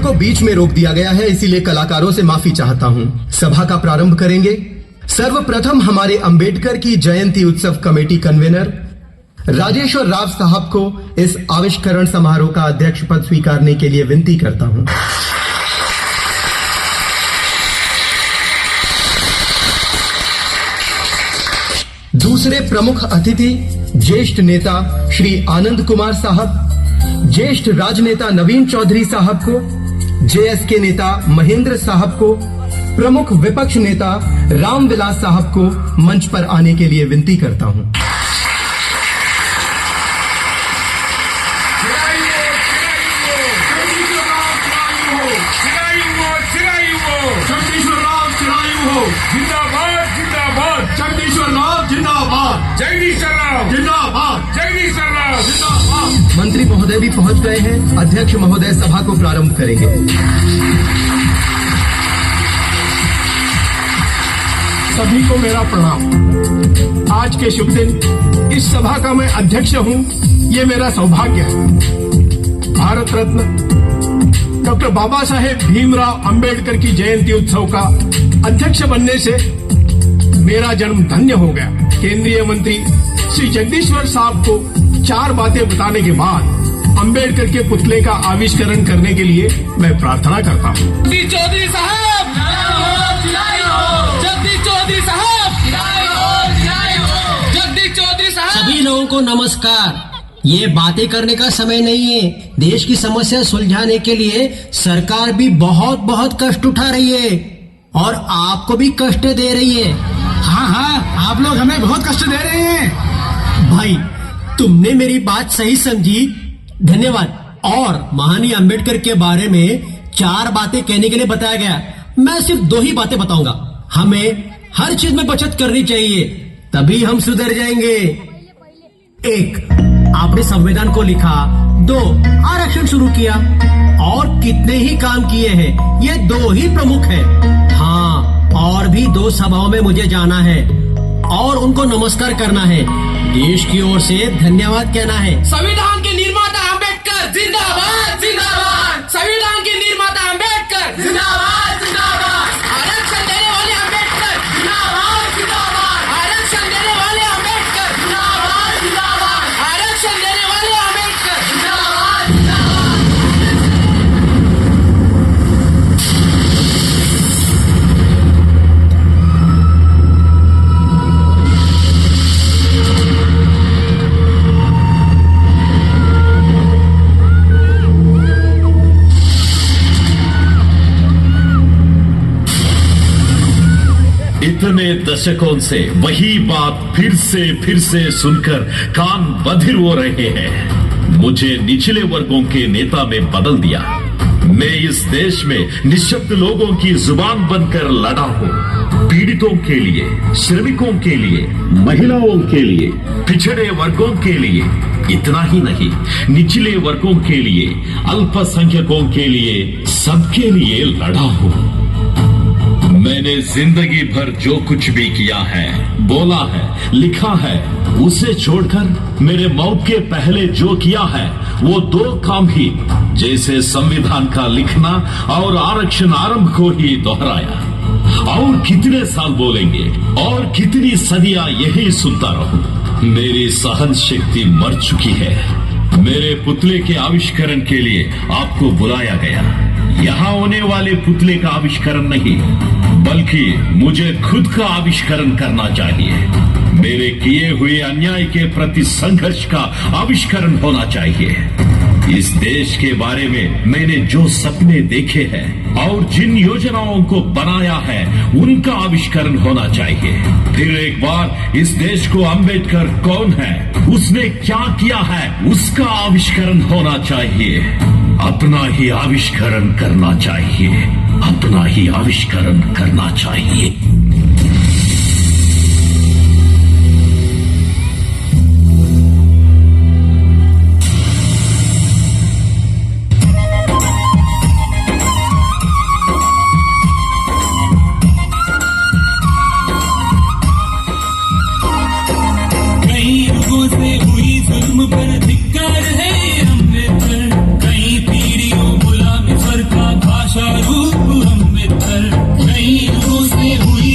को बीच में रोक दिया गया है, इसीलिए कलाकारों से माफी चाहता हूं। सभा का प्रारंभ करेंगे सर्वप्रथम हमारे अंबेडकर की जयंती उत्सव कमेटी कन्वीनर राजेश्वर राव साहब को इस आविष्करण समारोह का अध्यक्ष पद स्वीकारने के लिए विनती करता हूं। दूसरे प्रमुख अतिथि ज्येष्ठ नेता श्री आनंद कुमार साहब, ज्येष्ठ राजनेता नवीन चौधरी साहब को, जेएसके नेता महेंद्र साहब को, प्रमुख विपक्ष नेता रामविलास साहब को मंच पर आने के लिए विनती करता हूं। मंत्री महोदय भी पहुंच गए हैं। अध्यक्ष महोदय सभा को प्रारंभ करेंगे। सभी को मेरा प्रणाम। आज के शुभ दिन इस सभा का मैं अध्यक्ष हूं, ये मेरा सौभाग्य है। भारत रत्न डॉक्टर बाबा साहेब भीमराव अंबेडकर की जयंती उत्सव का अध्यक्ष बनने से मेरा जन्म धन्य हो गया। केंद्रीय मंत्री श्री जगदीश्वर साहब को 4 बातें बताने के बाद अंबेडकर के पुतले का आविष्करण करने के लिए मैं प्रार्थना करता हूँ। चौधरी साहब, जगदीश चौधरी साहब, जगदीश चौधरी साहब। सभी लोगों को नमस्कार। ये बातें करने का समय नहीं है। देश की समस्या सुलझाने के लिए सरकार भी बहुत बहुत कष्ट उठा रही है और आपको भी कष्ट दे रही है। हाँ, आप लोग हमें बहुत कष्ट दे रहे हैं। भाई, तुमने मेरी बात सही समझी, धन्यवाद। और महानी अंबेडकर के बारे में 4 बातें कहने के लिए बताया गया। मैं सिर्फ 2 ही बातें बताऊंगा। हमें हर चीज में बचत करनी चाहिए, तभी हम सुधर जाएंगे। 1, आपने संविधान को लिखा। 2, आरक्षण शुरू किया। और कितने ही काम किए हैं, ये 2 ही प्रमुख है। हाँ, और भी 2 सभाओं में मुझे जाना है और उनको नमस्कार करना है। देश की ओर से धन्यवाद कहना है। संविधान के निर्माता अंबेडकर जिंदाबाद, जिंदाबाद। संविधान के निर्माता अंबेडकर जिंदाबाद, जिंदाबाद। आरक्षण देने वाले अंबेडकर जिंदाबाद, जिंदाबाद। आरक्षण देने वाले अंबेडकर जिंदाबाद, जिंदाबाद। आरक्षण देने वाले अंबेडकर जिंदाबाद, जिंदाबाद। इतने दशकों से वही बात फिर से सुनकर कान बधिर हो रहे हैं। मुझे निचले वर्गों के नेता में बदल दिया। मैं इस देश में निशब्द लोगों की जुबान बनकर लड़ा हूँ। पीड़ितों के लिए, श्रमिकों के लिए, महिलाओं के लिए, पिछड़े वर्गों के लिए, इतना ही नहीं, निचले वर्गों के लिए, अल्पसंख्यकों के लिए, सबके लिए लड़ा हूँ। मैंने जिंदगी भर जो कुछ भी किया है, बोला है, लिखा है, उसे छोड़कर मेरे मौत के पहले जो किया है वो 2 काम ही, जैसे संविधान का लिखना और आरक्षण आरंभ को ही दोहराया। और कितने साल बोलेंगे और कितनी सदियां यही सुनता रहूं। मेरी सहन शक्ति मर चुकी है। मेरे पुतले के आविष्करण के लिए आपको बुलाया गया। यहाँ होने वाले पुतले का आविष्करण नहीं, बल्कि मुझे खुद का आविष्करण करना चाहिए। मेरे किए हुए अन्याय के प्रति संघर्ष का आविष्करण होना चाहिए। इस देश के बारे में मैंने जो सपने देखे हैं और जिन योजनाओं को बनाया है, उनका आविष्करण होना चाहिए। फिर एक बार इस देश को अंबेडकर कौन है, उसने क्या किया है, उसका आविष्करण होना चाहिए। अपना ही आविष्करण करना चाहिए। अपना ही आविष्करण करना चाहिए। पर धिक्कार है अम्बेडकर, कई पीढ़ियों गुलामी सर का भाषा रूप अम्बेडकर, कई लोगों से हुई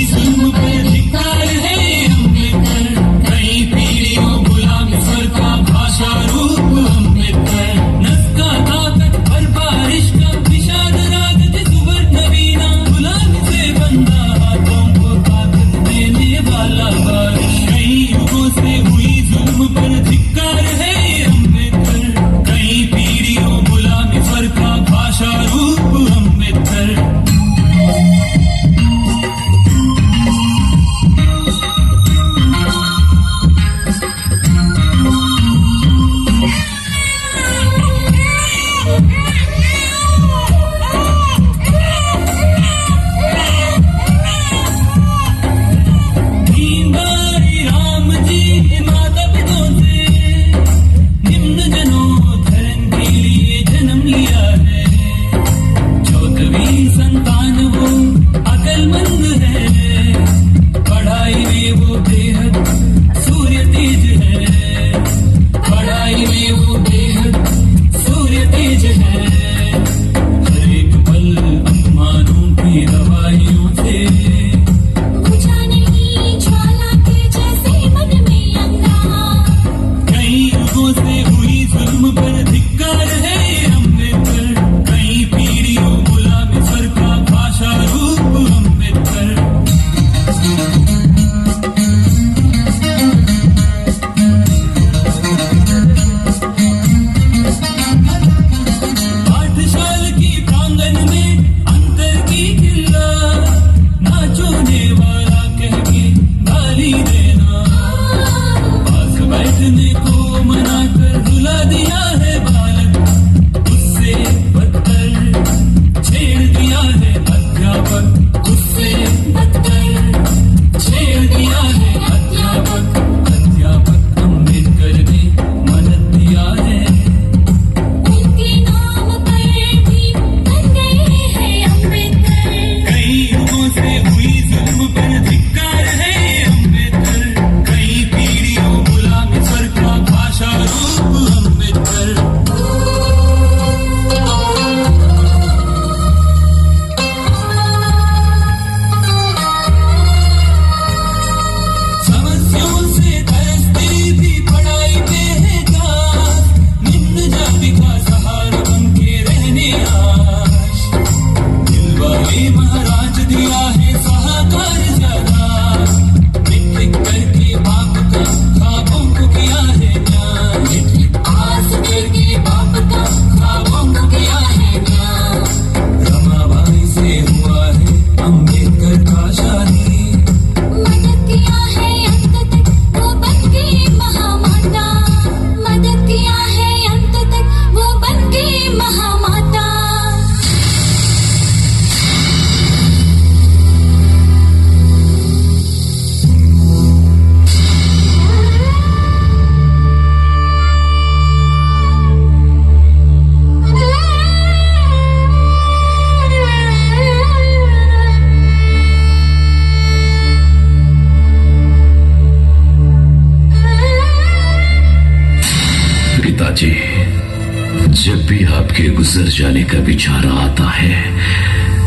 जाने का विचार आता है,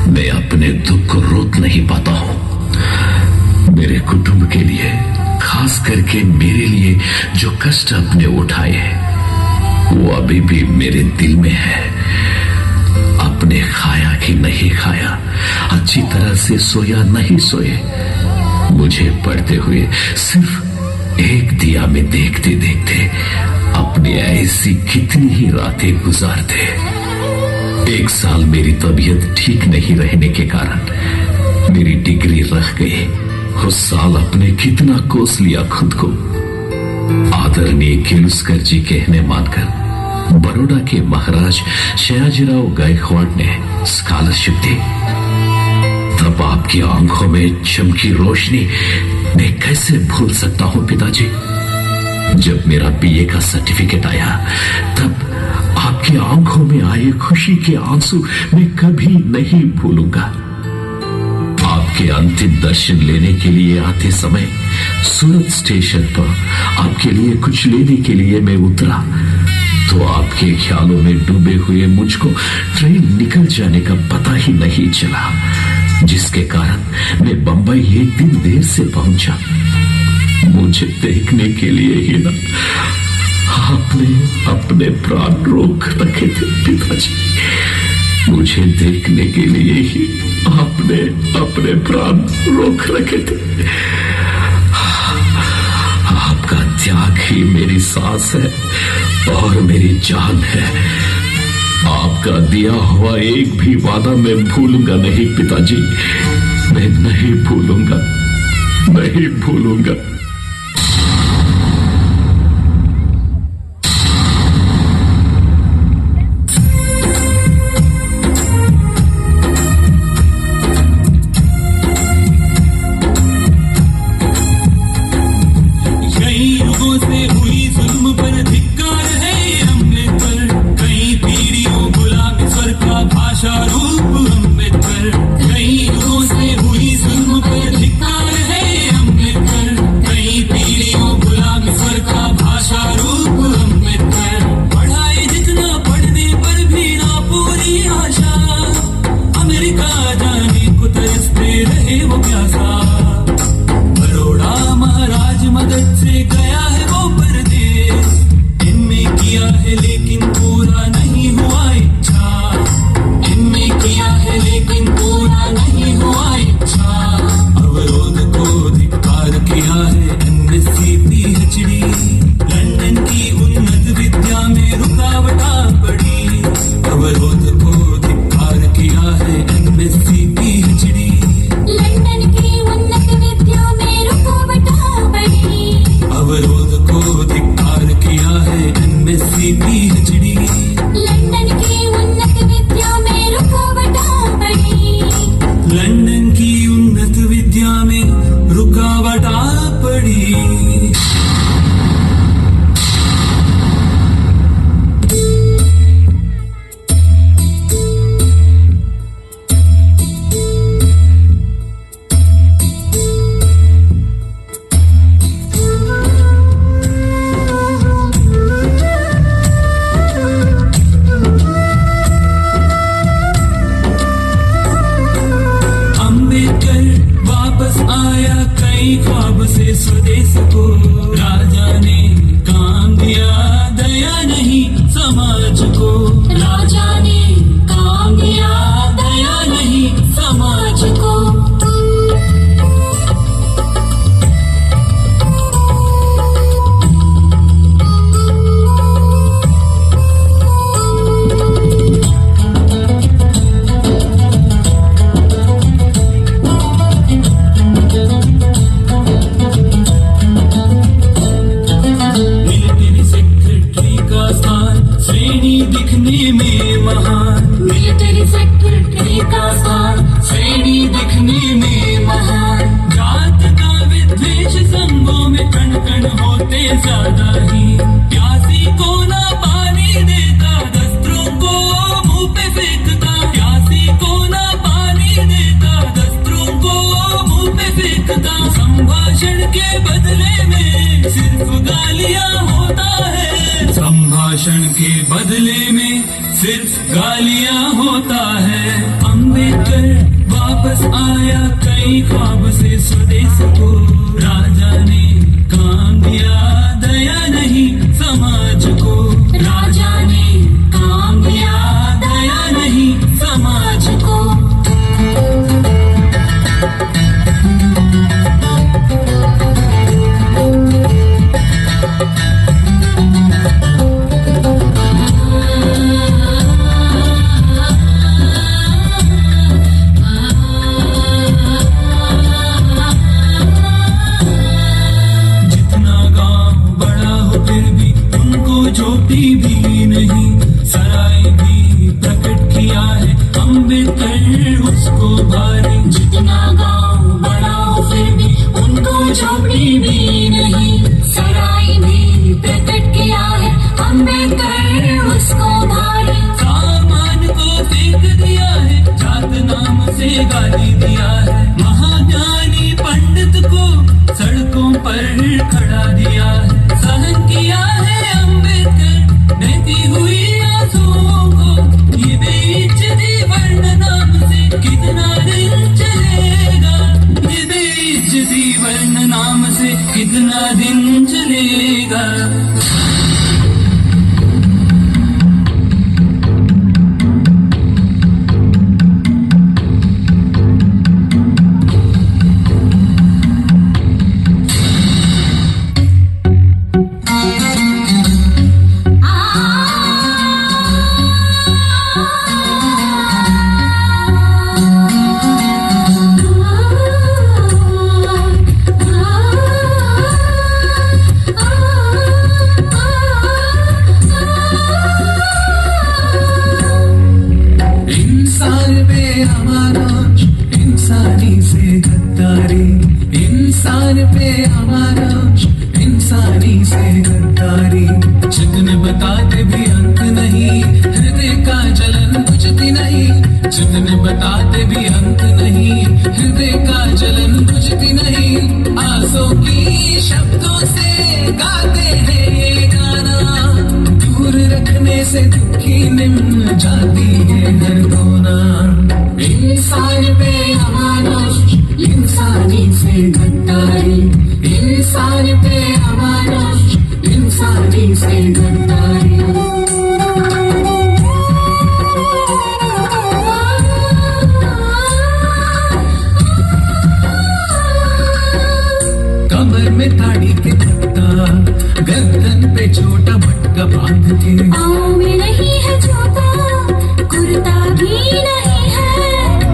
मैं अपने दुख को रोक नहीं पाता हूं। मेरे कुटुंब के लिए, खास करके मेरे लिए जो कष्ट आपने उठाए हैं, वो अभी भी मेरे दिल में है। आपने खाया कि नहीं खाया, अच्छी तरह से सोया नहीं सोए, मुझे पढ़ते हुए सिर्फ एक दिया में देखते देखते अपने ऐसी कितनी ही रातें गुजारते। 1 साल मेरी तबीयत ठीक नहीं रहने के कारण मेरी डिग्री रह गई। उस साल अपने कितना कोस लिया खुद को। आदरणीय किर्लोस्कर जी कहने मानकर बड़ौदा के महाराज सयाजीराव गायकवाड़ ने स्कॉलरशिप दी। तब आपकी आंखों में चमकी रोशनी मैं कैसे भूल सकता हूं पिताजी। जब मेरा बीए का सर्टिफिकेट आया, तब आपकी आंखों में आए खुशी के आंसू मैं कभी नहीं भूलूंगा। आपके अंतिम दर्शन लेने के लिए आते समय सूरत स्टेशन पर आपके लिए कुछ लेने के लिए मैं उतरा, तो आपके ख्यालों में डूबे हुए मुझको ट्रेन निकल जाने का पता ही नहीं चला, जिसके कारण मैं बंबई 1 दिन देर से पहुंचा। मुझे देखने के लिए ही ना आपने अपने प्राण रोक रखे थे पिताजी। मुझे देखने के लिए ही आपने अपने प्राण रोक रखे थे। आपका त्याग ही मेरी सांस है और मेरी जान है। आपका दिया हुआ एक भी वादा मैं भूलूंगा नहीं पिताजी, मैं नहीं भूलूंगा, नहीं भूलूंगा। संभाषण के बदले में सिर्फ गालियां होता है। अम्बेडकर वापस आया कई ख्वाब से स्वदेश को, राजा ने काम दिया दया नहीं समाज को, राजा ने काम दिया दया नहीं समाज को। झोपड़ी भी नहीं, सराय भी प्रकट किया है अम्बेडकर उसको भारी। जितना गांव बड़ा हो फिर भी उनको झोपड़ी भी नहीं, सराय भी प्रकट किया है अम्बेडकर उसको भारी। सामान को फेंक दिया है, जात नाम से गाली दिया है, महाज्ञानी पंडित को सड़कों पर खड़ा दिया है। सहन किया है बहती हुई आंसुओं को, ये बेइज्जती वर्ण नाम से कितना दिन चलेगा, ये बेइज्जती वर्ण नाम से कितना दिन चलेगा। जितने बताते भी अंत नहीं, हृदय का जलन बुझती नहीं, जितने बताते भी अंत नहीं, हृदय का जलन बुझती नहीं। आंसू की शब्दों से गाते हैं ये गाना, दूर रखने से दुखी निम्न जाती है हर कोना। इंसान पे अमानुष, इंसानी से गद्दारी, इंसान पे अमानुष, इंसानी से गद्दारी। कमर में ताड़ी के पट्टा, गर्दन पे छोटा भटका बांध के, पाँव में नहीं है छोटा, कुर्ता भी नहीं है,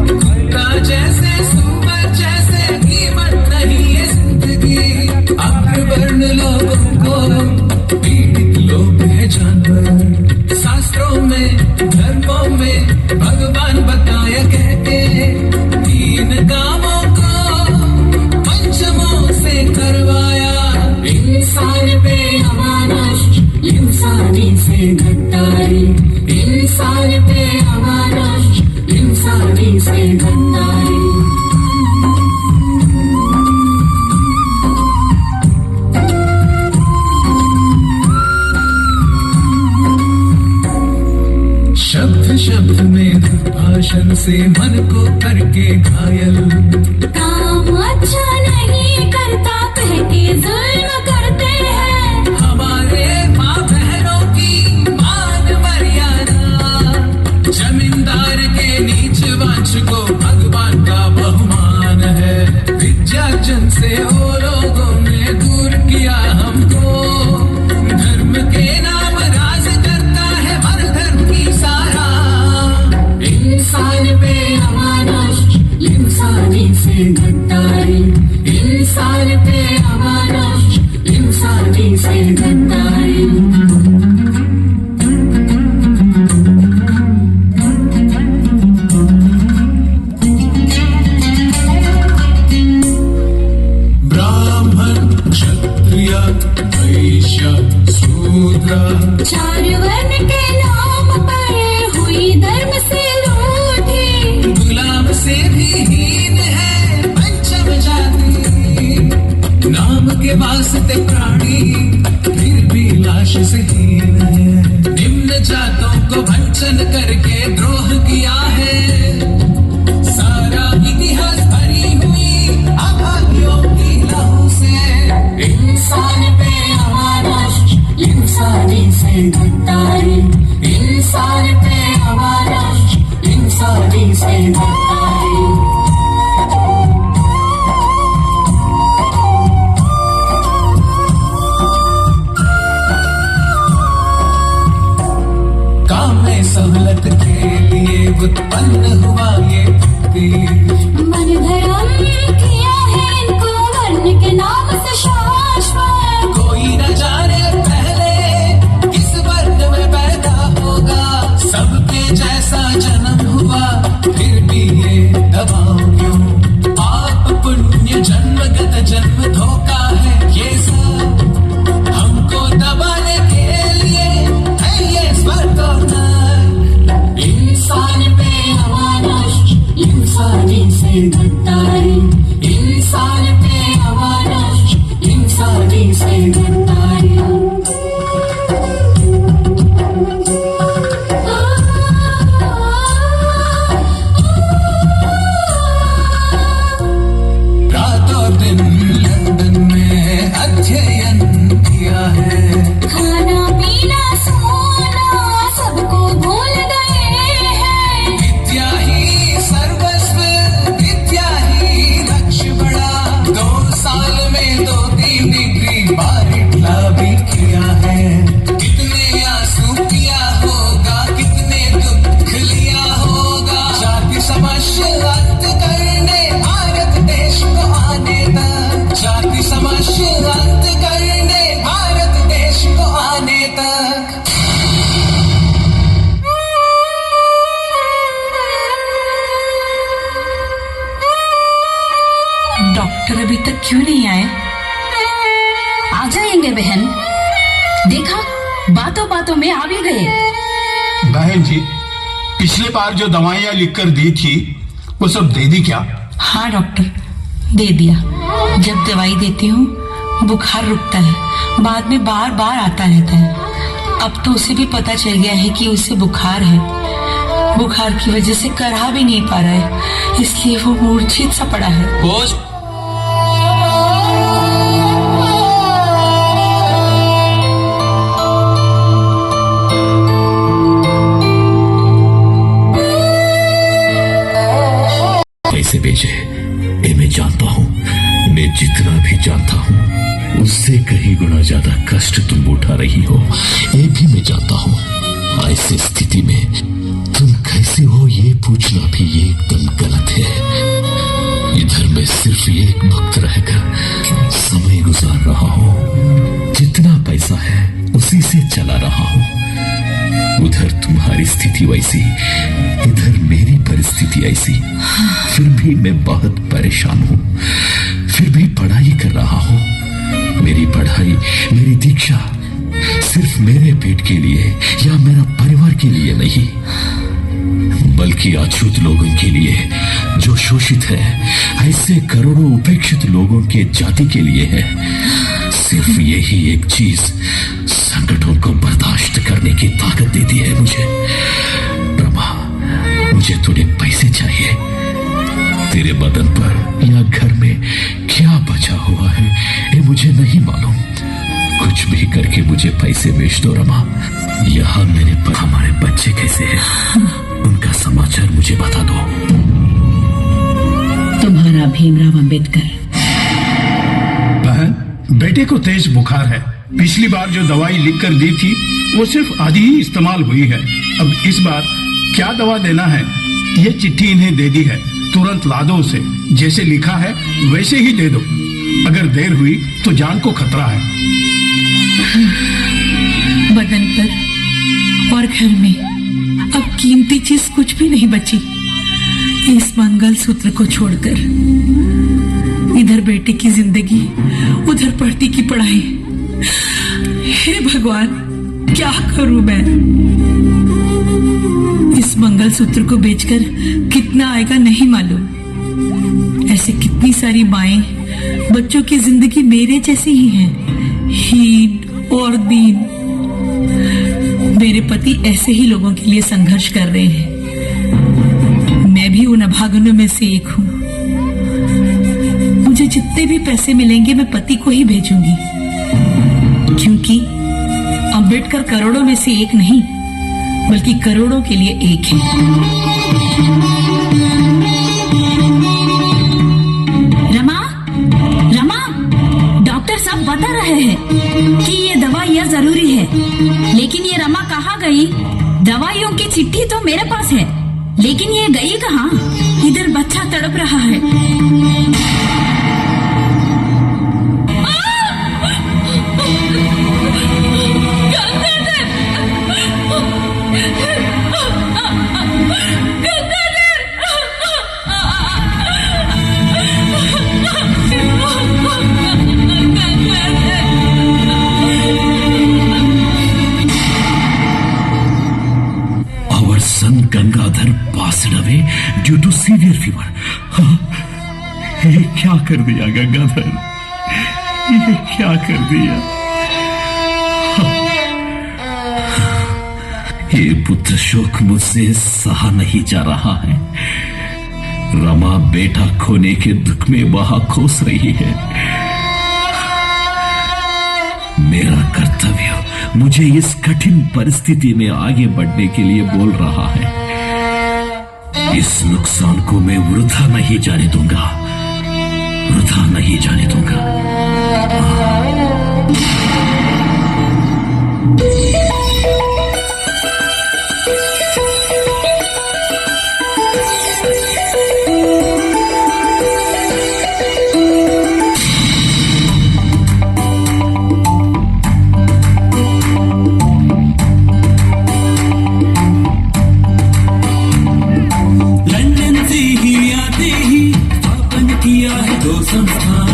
कुर्ता जैसे सुपर जैसे कीमत नहीं है जिंदगी। अग्रवर्ण लोगों को पीड़ित लोग है जानवर, शास्त्रों में धर्मों में भगवान बताया कहते, तीन कामों को पंचमों से करवाया। इंसान पे अमानुष, इंसानी से गद्दारी, इंसान पे अमानुष, इंसानी से गद्दारी। शब्द शब्द में दुर्भाषण से मन को करके घायल, काम अच्छा नहीं करता कह के जुल्म करते हैं, हमारे माँ बहनों की मान मर्यादा, जमींदार के नीच वंश को भगवान का बहुमान है। विद्यार्जन से वो लोगों ने दूर किया हमको, धर्म के नाम राज करता है हर धर्म की सारा। इंसान पे अमानुष, इंसानी से गद्दारी, इंसान पे अमानुष, इंसानी से गद्दारी। ब्राह्मण क्षत्रिय वैश्य शूद्र, चार वर्ण के नाम पर हुई धर्म से रूठी, गुलाम से भी हीन है पंचम जाति, नाम के वास्ते प्राणी फिर इंसानी से डरता है। काम में सहूलत के लिए उत्पन्न हुआ ये मन धर्म किया है इनको वर्ण के नाम से शाश्वत। कोई न जाने पहले किस वर्ण में पैदा होगा, सबके जैसा जन्म हुआ फिर भी ये दबाव क्यों? पाप पुण्य जन्मगत जन्म धोखा है ये सब, हमको दबाने के लिए है ये स्वर्ग और नर्क। इंसान पे अमानुष इंसानी से डरता है, इंसान पे अमानुष इंसानी से डरता है। रातों दिन लंदन में अध्ययन किया है, खाना पीना सोना सबको भूल गए हैं। विद्या ही सर्वस्व, विद्या ही लक्ष्य बड़ा। 2 साल में 2-3 डिग्री बारिटला भी किया है। कितने आंसू पिया होगा, कितने दुख लिया होगा, जाति समस्या अंत करने भारत देश को आने तक, जाति समस्या अंत करने भारत देश को आने तक। डॉक्टर अभी तक क्यों नहीं आए? आ जाएंगे बहन, देखा बातों बातों में आ भी गए। बहन जी, पिछले बार जो दवाइयाँ लिखकर दी थी वो सब दे दी क्या? हाँ डॉक्टर, दे दिया। जब दवाई देती हूँ बुखार रुकता है, बाद में बार बार आता रहता है। अब तो उसे भी पता चल गया है कि उसे बुखार है। बुखार की वजह से करहा भी नहीं पा रहा है, इसलिए वो मूर्छित सा पड़ा है। कैसे भेजे ये मैं जानता हूँ, मैं जितना भी जानता हूँ उससे कहीं गुना ज्यादा कष्ट तुम उठा रही हो, ये भी मैं जानता हूँ। ऐसी स्थिति में तुम कैसे हो ये पूछना भी एकदम गलत है। इधर मैं सिर्फ एक वक्त रहकर समय गुजार रहा हूँ, जितना पैसा है उसी से चला रहा हूँ। उधर तुम्हारी स्थिति वैसी, इधर मेरी परिस्थिति ऐसी, फिर भी मैं बहुत परेशान हूँ, फिर भी पढ़ाई कर रहा हूँ। मेरी पढ़ाई, मेरी दीक्षा सिर्फ मेरे पेट के लिए या मेरा परिवार के लिए नहीं, बल्कि अछूत लोगों के लिए जो शोषित है, ऐसे करोड़ों उपेक्षित लोगों के जाति के लिए है। सिर्फ यही एक चीज संकटों को बर्दाश्त करने की ताकत देती है मुझे। ब्रह्मा, मुझे थोड़े पैसे चाहिए। तेरे बदन पर या घर में क्या बचा हुआ है ये मुझे नहीं मालूम। कुछ भी करके मुझे पैसे भेज दो रमा। यहाँ मेरे पर हमारे बच्चे कैसे हैं, उनका समाचार मुझे बता दो। तुम्हारा भीमराव अंबेडकर। बहन, बेटे को तेज बुखार है। पिछली बार जो दवाई लिखकर दी थी वो सिर्फ आधी ही इस्तेमाल हुई है। अब इस बार क्या दवा देना है ये चिट्ठी इन्हें दे दी है, तुरंत ला दो उसे। जैसे लिखा है वैसे ही दे दो, अगर देर हुई तो जान को खतरा है। बदन पर और घर में अब कीमती चीज कुछ भी नहीं बची, इस मंगलसूत्र को छोड़कर। इधर बेटे की जिंदगी, उधर पढ़ती की पढ़ाई। हे भगवान, क्या करूं मैं? इस मंगलसूत्र को बेचकर कितना आएगा नहीं मालूम। ऐसे कितनी सारी माएं बच्चों की जिंदगी मेरे जैसी ही हैं, हीन और दीन। मेरे पति ऐसे ही लोगों के लिए संघर्ष कर रहे हैं। मैं भी उन अभागनों में से एक हूं। मुझे जितने भी पैसे मिलेंगे मैं पति को ही भेजूंगी, क्योंकि अंबेडकर करोड़ों में से एक नहीं बल्कि करोड़ों के लिए एक है। पास है, लेकिन ये गई कहाँ? इधर बच्चा तड़प रहा है। Our son Gangadhar passed away due to severe fever. ये क्या कर दिया गंगाधर, ये क्या कर दिया? ये पुत्र शोक मुझसे सहा नहीं जा रहा है। रमा बेटा खोने के दुख में वहां खोस रही है। मेरा कर्तव्य मुझे इस कठिन परिस्थिति में आगे बढ़ने के लिए बोल रहा है। इस नुकसान को मैं वृथा नहीं जाने दूंगा, वृथा नहीं जाने दूंगा। लंदन से ही आते ही स्थापन किया है 2 संस्थान।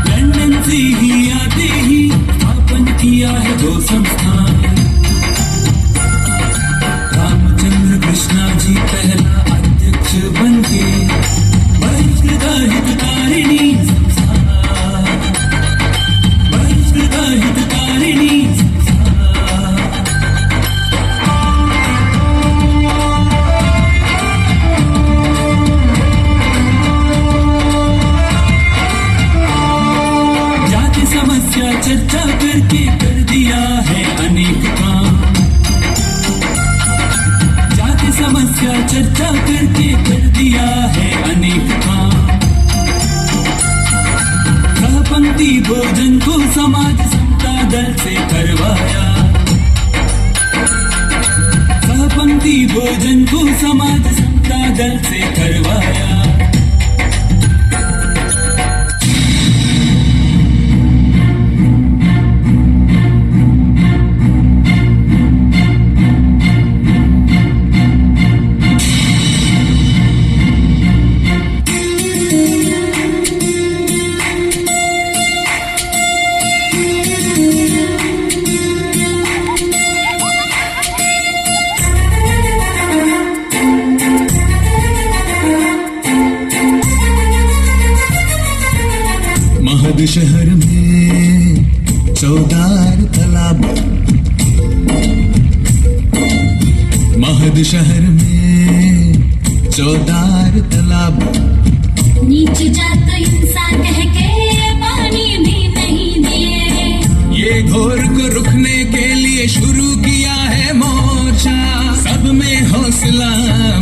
लंदन से ही आते ही स्थापन किया है 2 संस्थान। रामचंद्र कृष्णा जी पहला अध्यक्ष बन के बहिष्कृत हितकारिणी संस्था, बहिष्कृत हितकारिणी समस्या चर्चा करके कर दिया है अनेक काम। जाति समस्या चर्चा करके कर दिया है अनेक काम। सहपंक्ति भोजन को समाज समता दल से करवाया। सहपंक्ति भोजन को समाज समता दल से करवाया। महद शहर में 14 तालाब, महद शहर में 14 तालाब। नीच जात इंसान कह के पानी भी नहीं दिए। ये घोर को रुकने के लिए शुरू किया है मोर्चा। सब में हौसला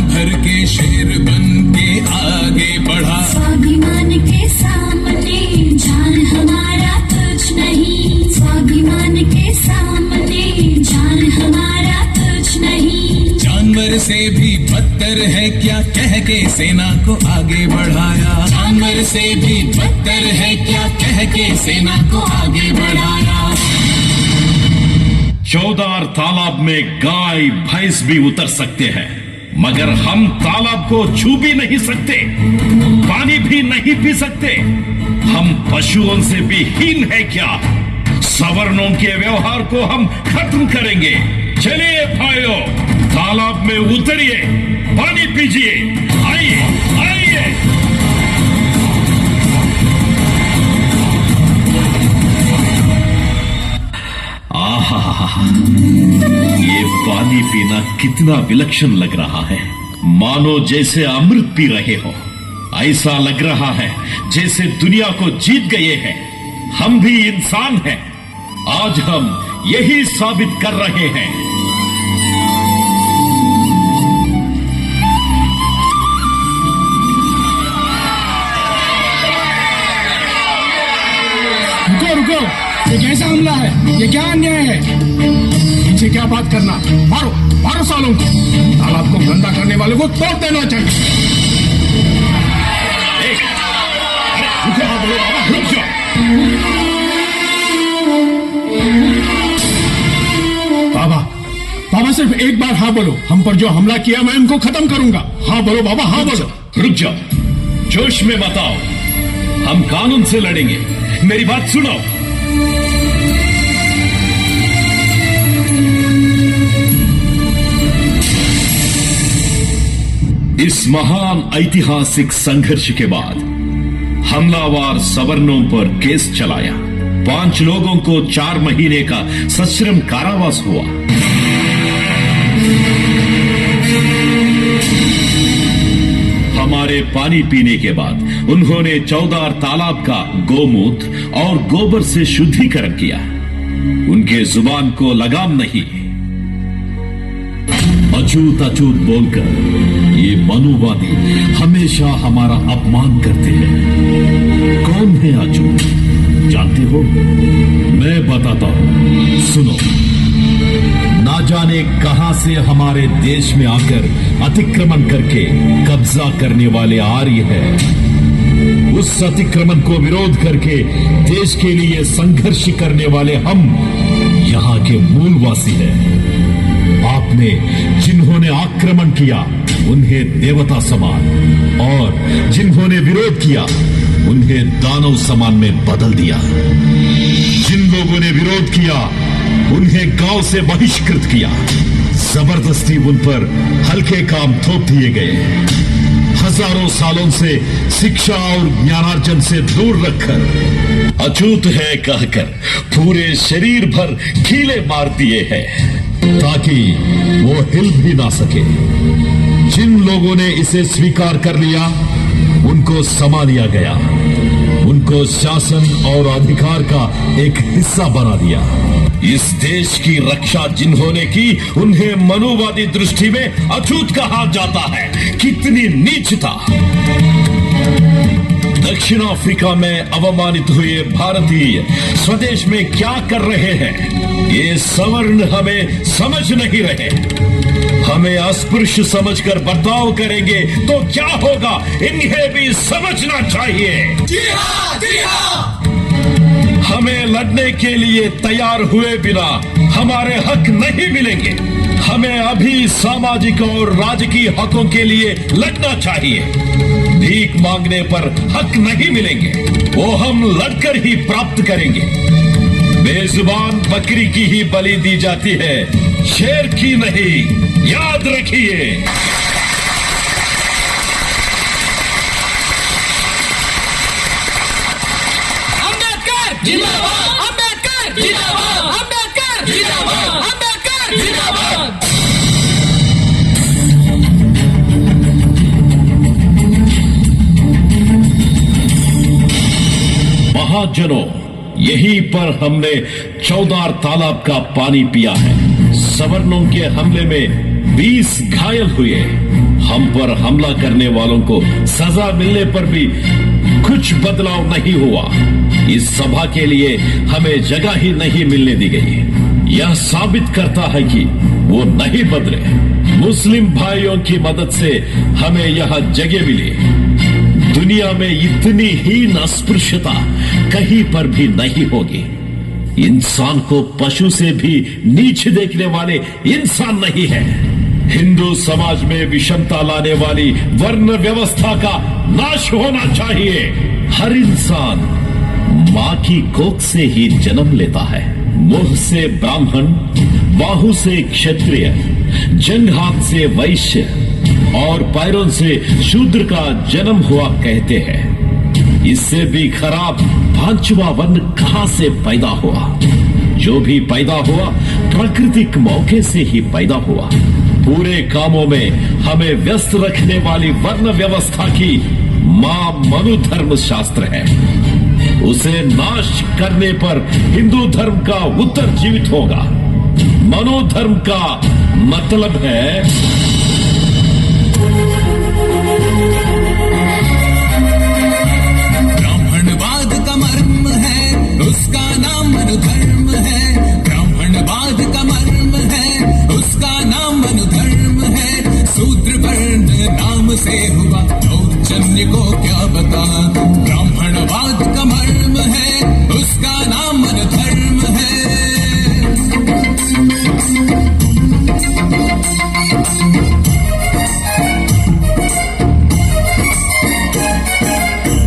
भर के शेर बन के आगे बढ़ा। स्वाभिमान के सामने जान हमारा कुछ नहीं। स्वाभिमान के सामने जान हमारा कुछ नहीं। जानवर से भी बदतर है क्या कह के सेना को आगे बढ़ाया। जानवर से भी बदतर है क्या कह के सेना को आगे बढ़ाया। 14 तालाब में गाय भैंस भी उतर सकते हैं, मगर हम तालाब को छू भी नहीं सकते, पानी भी नहीं पी सकते। हम पशुओं से भी हीन है क्या? सवर्णों के व्यवहार को हम खत्म करेंगे। चलिए भाइयों, तालाब में उतरिए, पानी पीजिए। आइए आइए। आहा, ये पानी पीना कितना विलक्षण लग रहा है, मानो जैसे अमृत पी रहे हो। ऐसा लग रहा है जैसे दुनिया को जीत गए हैं। हम भी इंसान हैं, आज हम यही साबित कर रहे हैं। रुको रुको, ये कैसा हमला है? ये क्या अन्याय है? इनसे क्या बात करना, मारो मारो सालों को, तालाब को गंदा करने वाले को तोड़ देना चाहिए। रुको आप लोग, रुक जाओ। बाबा, बाबा सिर्फ एक बार हाँ बोलो, हम पर जो हमला किया मैं उनको खत्म करूंगा। हाँ बोलो बाबा, हाँ बोलो। रुक जाओ, जोश में बताओ, हम कानून से लड़ेंगे, मेरी बात सुनो। इस महान ऐतिहासिक संघर्ष के बाद हमलावर सवर्णों पर केस चलाया। 5 लोगों को 4 महीने का सश्रम कारावास हुआ। हमारे पानी पीने के बाद उन्होंने 14 तालाब का गोमूत्र और गोबर से शुद्धिकरण किया। उनके जुबान को लगाम नहीं। अछूत अछूत बोलकर ये मनुवादी हमेशा हमारा अपमान करते हैं। कौन है अछूत, जानते हो? मैं बताता हूं, सुनो। ना जाने कहां से हमारे देश में आकर अतिक्रमण करके कब्जा करने वाले आर्य हैं। उस अतिक्रमण को विरोध करके देश के लिए संघर्ष करने वाले हम यहाँ के मूलवासी हैं। आपने जिन्होंने आक्रमण किया उन्हें देवता समान, और जिन्होंने विरोध किया उन्हें दानव समान में बदल दिया। जिन लोगों ने विरोध किया उन्हें गांव से बहिष्कृत किया। जबरदस्ती उन पर हल्के काम थोप दिए गए। हजारों सालों से शिक्षा और ज्ञानार्जन से दूर रखकर अछूत है कहकर पूरे शरीर भर कीले मार दिए हैं ताकि वो हिल भी ना सके। जिन लोगों ने इसे स्वीकार कर लिया उनको समा लिया गया, उनको शासन और अधिकार का एक हिस्सा बना दिया। इस देश की रक्षा जिन्होंने की उन्हें मनुवादी दृष्टि में अछूत कहा जाता है। कितनी नीचता! दक्षिण अफ्रीका में अवमानित हुए भारतीय स्वदेश में क्या कर रहे हैं, ये सवर्ण हमें समझ नहीं रहे। हमें अस्पृश्य समझकर बर्ताव करेंगे तो क्या होगा, इन्हें भी समझना चाहिए। जी हाँ, जी हाँ। हमें लड़ने के लिए तैयार हुए बिना हमारे हक नहीं मिलेंगे। हमें अभी सामाजिक और राजकीय हकों के लिए लड़ना चाहिए। भीख मांगने पर हक नहीं मिलेंगे, वो हम लड़कर ही प्राप्त करेंगे। बेजुबान बकरी की ही बलि दी जाती है, शेर की नहीं, याद रखिए। अम्बेडकर जिंदाबाद, अम्बेडकर जिंदाबाद, अम्बेडकर जिंदाबाद, अम्बेडकर जिंदाबाद। महाजनों, यहीं पर हमने 14 तालाब का पानी पिया है। सवर्णों के हमले में 20 घायल हुए। हम पर हमला करने वालों को सजा मिलने पर भी कुछ बदलाव नहीं हुआ। इस सभा के लिए हमें जगह ही नहीं मिलने दी गई। यह साबित करता है कि वो नहीं बदले। मुस्लिम भाइयों की मदद से हमें यह जगह मिली। दुनिया में इतनी हीन अस्पृश्यता कहीं पर भी नहीं होगी। इंसान को पशु से भी नीचे देखने वाले इंसान नहीं है। हिंदू समाज में विषमता लाने वाली वर्ण व्यवस्था का नाश होना चाहिए। हर इंसान मां की कोख से ही जन्म लेता है। मुंह से ब्राह्मण, बाहु से क्षत्रिय, जंघात से वैश्य और पैरों से शूद्र का जन्म हुआ कहते हैं। इससे भी खराब 5वां वर्ण कहां से पैदा हुआ? जो भी पैदा हुआ प्राकृतिक मौके से ही पैदा हुआ। पूरे कामों में हमें व्यस्त रखने वाली वर्ण व्यवस्था की मां मनु धर्म शास्त्र है। उसे नाश करने पर हिंदू धर्म का उत्तर जीवित होगा। मनु धर्म का मतलब है ब्राह्मणवाद का मर्म है, उसका नाम मनु धर्म है। ब्राह्मणवाद का मर्म है, से हुआ दौर्जन्य को क्या बता। ब्राह्मणवाद का मर्म है, उसका नाम मन धर्म है।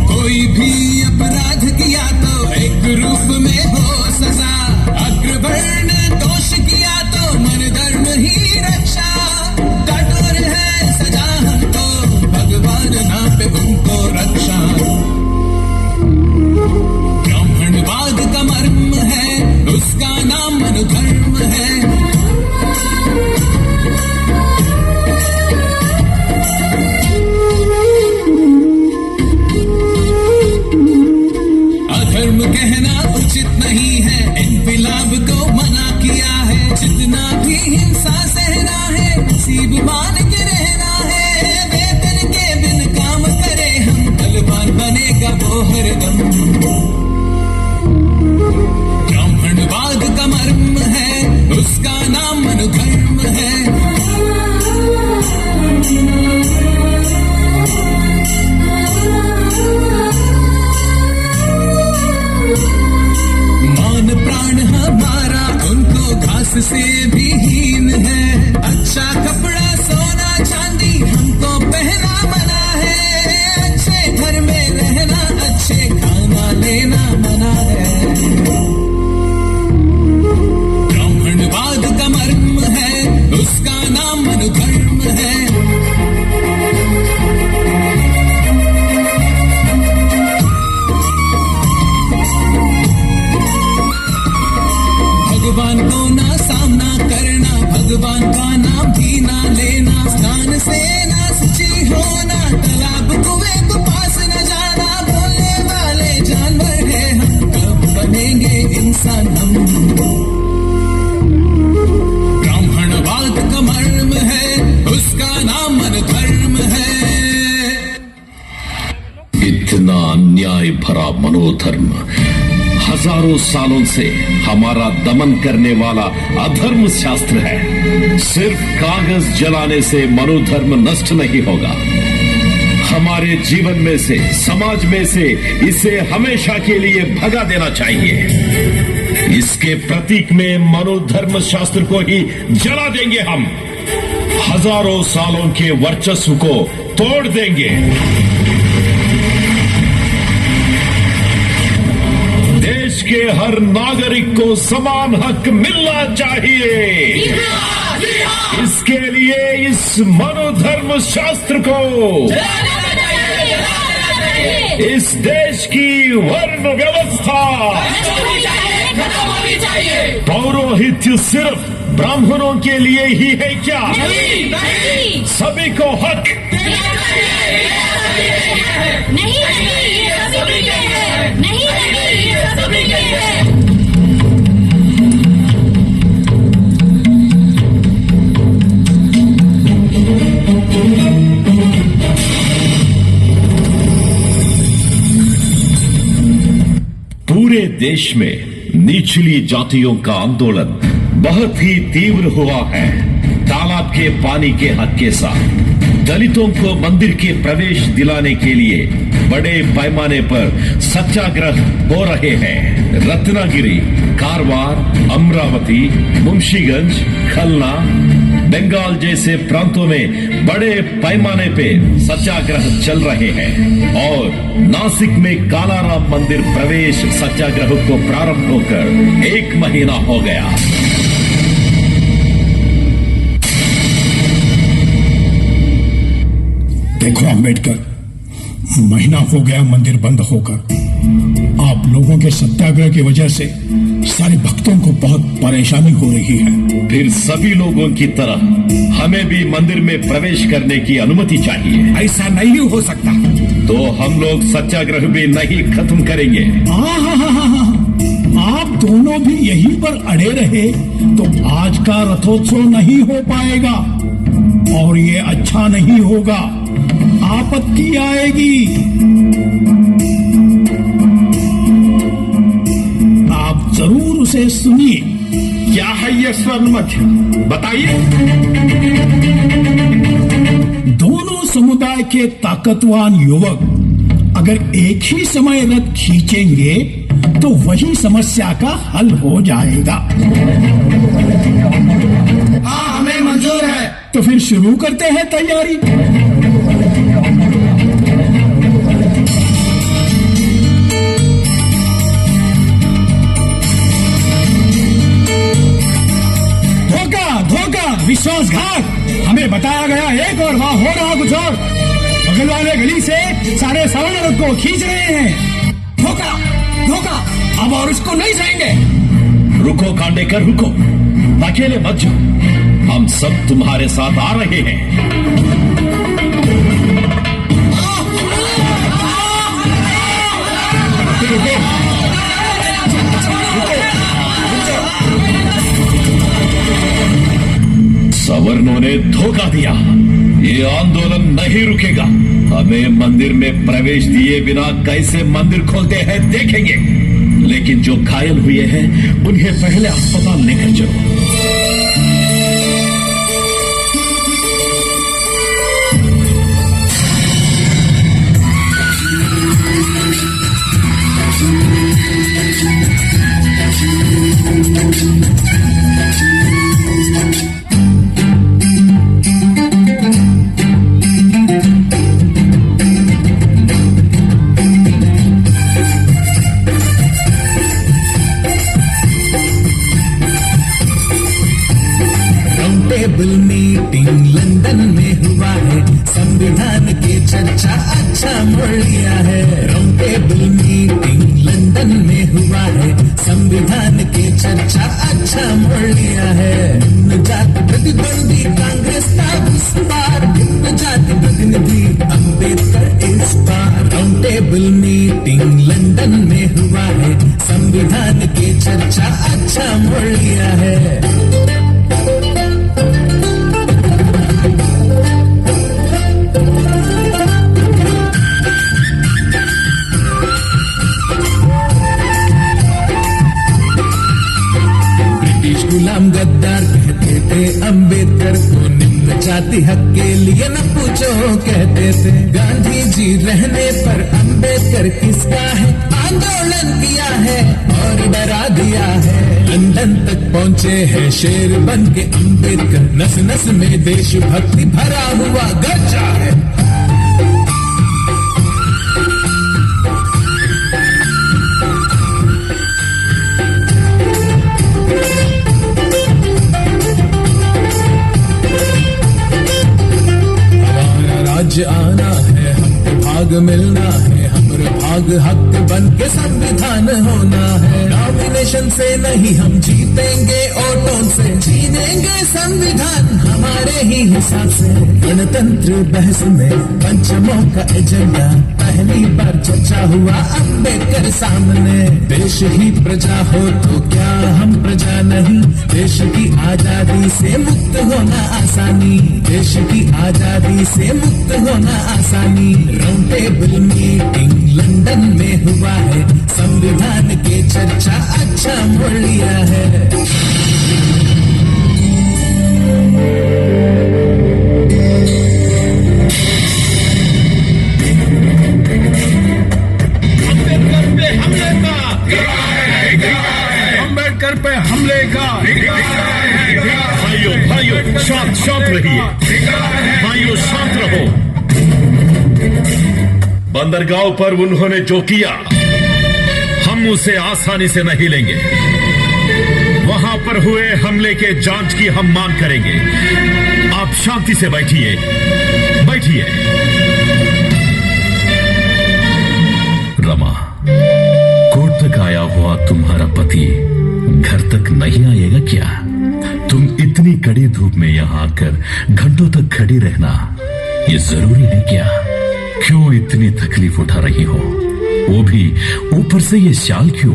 कोई भी अपराध किया तो एक रूप में हो सजा। अग्रवर्ण दोष किया तो मन धर्म ही रक्षा। कठोर है सजा हमको, भगवान नापे उनको रक्षा। ब्राह्मणवाद का मर्म है, उसका नाम मन धर्म है। अधर्म कहना उचित नहीं है, इनकलाब को मना किया है। जितना भी हिंसा सहना है, नसीब मान के रहना है। वेतन के बिन काम करे हम, बलवान बनेगा वो हरदम। ब्राह्मणवाद का मर्म है, उसका नाम मन धर्म है। मान प्राण हमारा उनको घास से भी हीन है। अच्छा कपड़ा सोना चांदी हमको पहना मना है। अच्छे घर में रहना, अच्छे खाना लेना मना है। ब्राह्मणवाद का मर्म है, उसका नाम मन धर्म है। भगवान को ना सामना करना, भगवान का नाम भी ना लेना। स्नान से ना शुचि होना, तालाब कुएं को पास न जाना। बोलने वाले जानवर है हम, कब बनेंगे इंसान हम। ब्राह्मणवाद का मर्म है, उसका नाम मन धर्म है। इतना अन्याय भरा मनोधर्म हजारों सालों से हमारा दमन करने वाला अधर्म शास्त्र है। सिर्फ कागज जलाने से मनोधर्म नष्ट नहीं होगा। हमारे जीवन में से, समाज में से इसे हमेशा के लिए भगा देना चाहिए। इसके प्रतीक में मनोधर्म शास्त्र को ही जला देंगे हम। हजारों सालों के वर्चस्व को तोड़ देंगे। देश के हर नागरिक को समान हक मिलना चाहिए। इसके लिए इस मनोधर्म शास्त्र को, इस देश की वर्ण व्यवस्था, पौरोहित्य सिर्फ ब्राह्मणों के लिए ही है क्या? सभी को हक पूरे देश में निचली जातियों का आंदोलन बहुत ही तीव्र हुआ है। तालाब के पानी के हक के साथ दलितों को मंदिर के प्रवेश दिलाने के लिए बड़े पैमाने पर सत्याग्रह हो रहे हैं। रत्नागिरी, कारवार, अमरावती, मुंशीगंज, खलना, बंगाल जैसे प्रांतों में बड़े पैमाने पे सत्याग्रह चल रहे हैं और नासिक में कालाराम मंदिर प्रवेश सत्याग्रह को प्रारंभ होकर 1 महीना हो गया। देखो अंबेडकर, महीना हो गया मंदिर बंद होकर। आप लोगों के सत्याग्रह की वजह से सारे भक्तों को बहुत परेशानी हो रही है। फिर सभी लोगों की तरह हमें भी मंदिर में प्रवेश करने की अनुमति चाहिए। ऐसा नहीं हो सकता। तो हम लोग सत्याग्रह भी नहीं खत्म करेंगे। आप दोनों भी यहीं पर अड़े रहे तो आज का रथोत्सव नहीं हो पाएगा और ये अच्छा नहीं होगा, आपत्ति आएगी। आप जरूर उसे सुनिए। क्या है ये स्वर्ण मध्य, बताइए। दोनों समुदाय समुदाय के ताकतवान युवक अगर एक ही समय रथ खींचेंगे तो वही समस्या का हल हो जाएगा। हाँ, हमें मंजूर है। तो फिर शुरू करते हैं तैयारी। धोखा, विश्वासघात। हमें बताया गया एक और वहां हो रहा कुछ और। बगल वाले गली से सारे सवर्ण रथ को खींच रहे हैं। धोखा, अब और उसको नहीं सहेंगे। रुको खांडेकर, रुको, अकेले मत जाओ, हम सब तुम्हारे साथ आ रहे हैं। सवर्णों ने धोखा दिया, ये आंदोलन नहीं रुकेगा। हमें मंदिर में प्रवेश दिए बिना कैसे मंदिर खोलते हैं देखेंगे, लेकिन जो घायल हुए हैं उन्हें पहले अस्पताल लेकर चलो। मीटिंग लंदन में हुआ है, संविधान के चर्चा अच्छा मोड़ लिया है। राउंड टेबल मीटिंग लंदन में हुआ है, संविधान के चर्चा अच्छा मोड़ लिया है। निम्न जाति प्रतिद्वंदी कांग्रेस का विस्तार, निम्न जाति प्रतिनिधि अम्बेडकर इस बार। राउंड टेबल मीटिंग लंदन में हुआ है, संविधान के चर्चा अच्छा मोड़ लिया है। गुलाम गद्दार कहते थे अम्बेडकर को, निम्न जाति हक के लिए न पूछो कहते थे। गांधी जी रहने पर अम्बेडकर किसका है, आंदोलन किया है और डरा दिया है। लंदन तक पहुँचे हैं शेर बन के अम्बेडकर, नस नस में देशभक्ति भरा हुआ गजा है। राज्य आना है, हक भाग मिलना है, हमरे भाग हक बन के संविधान होना है। नॉमिनेशन से नहीं हम जीतेंगे, वोटों से जीनेंगे संविधान हमारे ही हिसाब से। गणतंत्र बहस में पंचमों का एजेंडा पहली बार चर्चा हुआ अम्बेडकर सामने। देश ही प्रजा हो तो क्या हम प्रजा नहीं, देश की आजादी से मुक्त होना आसानी, देश की आजादी से मुक्त होना आसानी। राउंड टेबल मीटिंग लंदन में हुआ है, संविधान के चर्चा अच्छा मोड़ लिया है। अम्बेडकर पे हमले का भाइयों शांत रहिए, भाइयों शांत रहो। बंदरगांव पर उन्होंने जो किया हम उसे आसानी से नहीं लेंगे। वहां पर हुए हमले के जांच की हम मांग करेंगे। आप शांति से बैठिए। रमा, कोर्ट तक आया हुआ तुम्हारा पति घर तक नहीं आएगा क्या? तुम इतनी कड़ी धूप में यहाँ आकर घंटों तक खड़ी रहना ये जरूरी है क्या? क्यों इतनी तकलीफ उठा रही हो? वो भी ऊपर से ये शाल क्यों?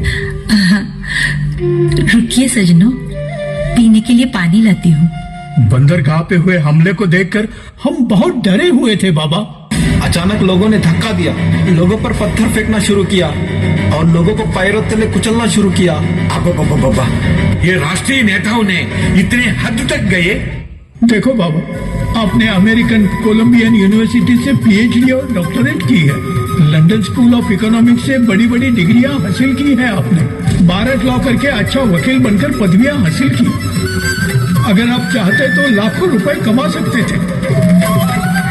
रुकिए सजनों, पीने के लिए पानी लाती हूँ। बंदरगाह पे हुए हमले को देखकर हम बहुत डरे हुए थे बाबा। अचानक लोगों ने धक्का दिया, लोगों पर पत्थर फेंकना शुरू किया और लोगों को पैरों तले कुचलना शुरू किया। ये राष्ट्रीय नेताओं ने इतने हद तक गए? देखो बाबा, आपने अमेरिकन कोलंबियन यूनिवर्सिटी से पीएचडी और डॉक्टरेट की है। लंदन स्कूल ऑफ इकोनॉमिक्स से बड़ी बड़ी डिग्रियां हासिल की है आपने। भारत लॉ करके अच्छा वकील बनकर पदवियां हासिल की। अगर आप चाहते तो लाखों रुपए कमा सकते थे।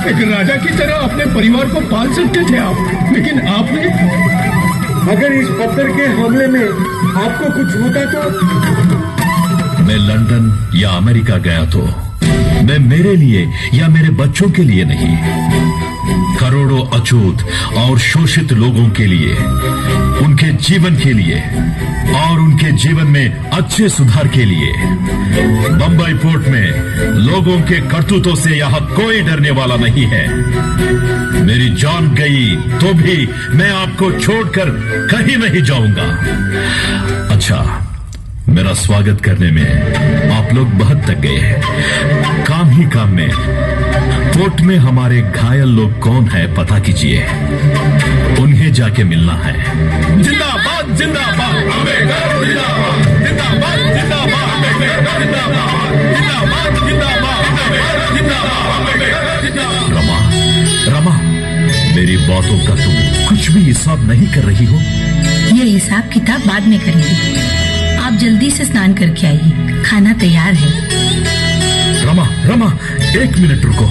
एक राजा की तरह अपने परिवार को पाल सकते थे आप, लेकिन आपने, अगर इस पत्थर के हमले में आपको कुछ होता तो? मैं लंदन या अमेरिका गया तो मैं मेरे लिए या मेरे बच्चों के लिए नहीं, करोड़ों अछूत और शोषित लोगों के लिए, उनके जीवन के लिए और उनके जीवन में अच्छे सुधार के लिए। बंबई पोर्ट में लोगों के करतूतों से यहां कोई डरने वाला नहीं है। मेरी जान गई तो भी मैं आपको छोड़कर कहीं नहीं जाऊंगा। अच्छा, मेरा स्वागत करने में आप लोग बहुत थक गए हैं। काम ही काम में पोर्ट में हमारे घायल लोग कौन है पता कीजिए, उन्हें जाके मिलना है। जिंदाबाद जिंदाबाद अम्बेडकर, जिंदाबाद जिंदाबाद जिंदाबाद अम्बेडकर, जिंदाबाद जिंदाबाद जिंदाबाद अम्बेडकर, जिंदाबाद। रमा, रमा, मेरी बातों का तुम कुछ भी हिसाब नहीं कर रही हो? ये हिसाब किताब बाद में करेंगे। आप जल्दी से स्नान करके आइए, खाना तैयार है। रमा, रमा, एक मिनट रुको।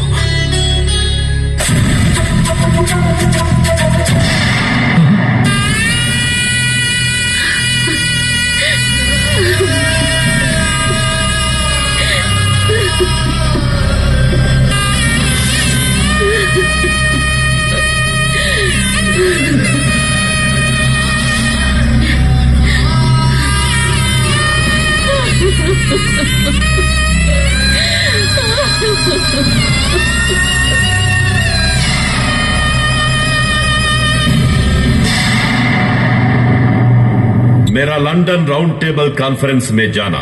मेरा लंदन राउंड टेबल कॉन्फ्रेंस में जाना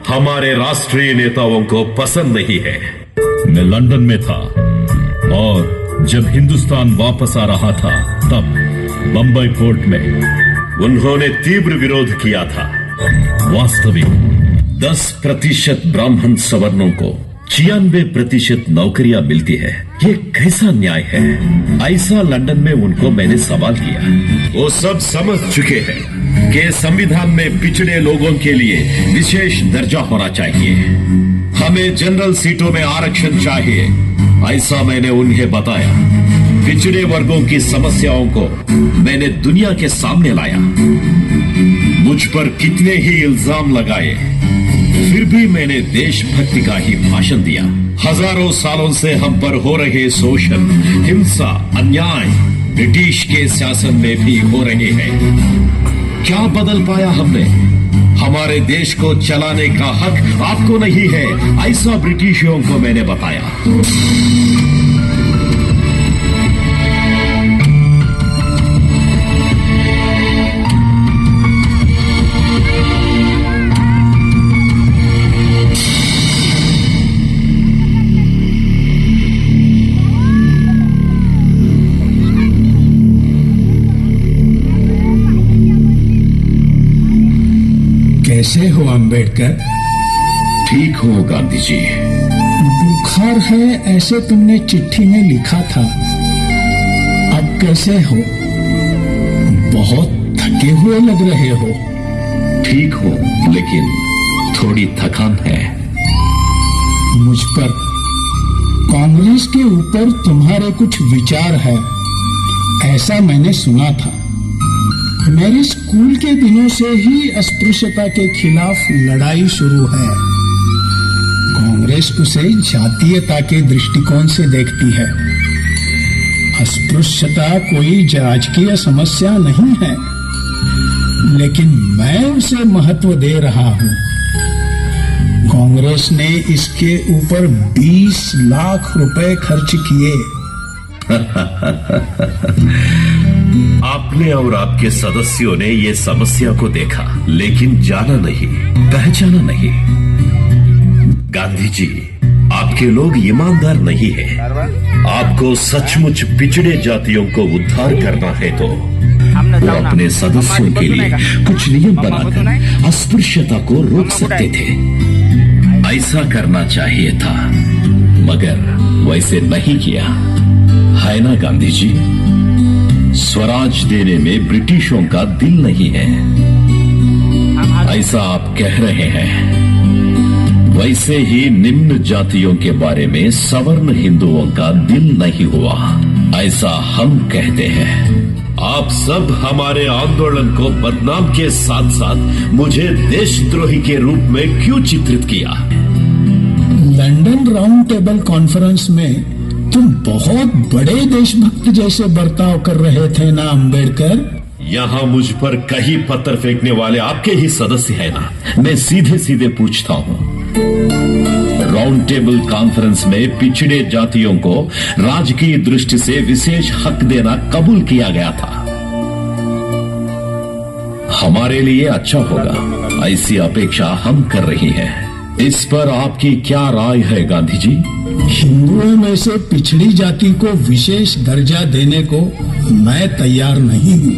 हमारे राष्ट्रीय नेताओं को पसंद नहीं है। मैं लंदन में था और जब हिंदुस्तान वापस आ रहा था तब बंबई पोर्ट में उन्होंने तीव्र विरोध किया था। वास्तविक 10% ब्राह्मण सवर्णों को 96% नौकरियां मिलती है। ये कैसा न्याय है? ऐसा लंदन में उनको मैंने सवाल किया। वो सब समझ चुके हैं कि संविधान में पिछड़े लोगों के लिए विशेष दर्जा होना चाहिए। हमें जनरल सीटों में आरक्षण चाहिए, ऐसा मैंने उन्हें बताया। पिछड़े वर्गों की समस्याओं को मैंने दुनिया के सामने लाया। मुझ पर कितने ही इल्जाम लगाए, फिर भी मैंने देशभक्ति का ही भाषण दिया। हजारों सालों से हम पर हो रहे शोषण, हिंसा, अन्याय ब्रिटिश के शासन में भी हो रहे हैं। क्या बदल पाया हमने? हमारे देश को चलाने का हक आपको नहीं है, ऐसा ब्रिटिशों को मैंने बताया। कैसे हो अम्बेडकर? ठीक हो गांधी जी। बुखार है ऐसे तुमने चिट्ठी में लिखा था, अब कैसे हो? बहुत थके हुए लग रहे हो। ठीक हो, लेकिन थोड़ी थकान है। मुझ पर कांग्रेस के ऊपर तुम्हारे कुछ विचार है, ऐसा मैंने सुना था। मेरे स्कूल के दिनों से ही अस्पृश्यता के खिलाफ लड़ाई शुरू है। कांग्रेस उसे जातीयता के दृष्टिकोण से देखती है। अस्पृश्यता कोई राजकीय समस्या नहीं है, लेकिन मैं उसे महत्व दे रहा हूं। कांग्रेस ने इसके ऊपर 20 लाख रुपए खर्च किए। आपने और आपके सदस्यों ने ये समस्या को देखा, लेकिन जाना नहीं, पहचाना नहीं। गांधी जी, आपके लोग ईमानदार नहीं हैं। आपको सचमुच पिछड़े जातियों को उद्धार करना है तो अपने सदस्यों के लिए कुछ नियम बनाकर अस्पृश्यता को रोक सकते थे। ऐसा करना चाहिए था, मगर वैसे नहीं किया, है ना गांधी जी? स्वराज देने में ब्रिटिशों का दिल नहीं है, ऐसा आप कह रहे हैं। वैसे ही निम्न जातियों के बारे में सवर्ण हिंदुओं का दिल नहीं हुआ, ऐसा हम कहते हैं। आप सब हमारे आंदोलन को बदनाम के साथ साथ मुझे देशद्रोही के रूप में क्यों चित्रित किया? लंदन राउंड टेबल कॉन्फ्रेंस में तुम बहुत बड़े देशभक्त जैसे बर्ताव कर रहे थे ना अंबेडकर? यहाँ मुझ पर कई पत्थर फेंकने वाले आपके ही सदस्य हैं ना। मैं सीधे सीधे पूछता हूँ, राउंड टेबल कॉन्फ्रेंस में पिछड़े जातियों को राजकीय दृष्टि से विशेष हक देना कबूल किया गया था। हमारे लिए अच्छा होगा, ऐसी अपेक्षा हम कर रही हैं। इस पर आपकी क्या राय है गांधी जी? हिंदुओं में से पिछड़ी जाति को विशेष दर्जा देने को मैं तैयार नहीं हूँ।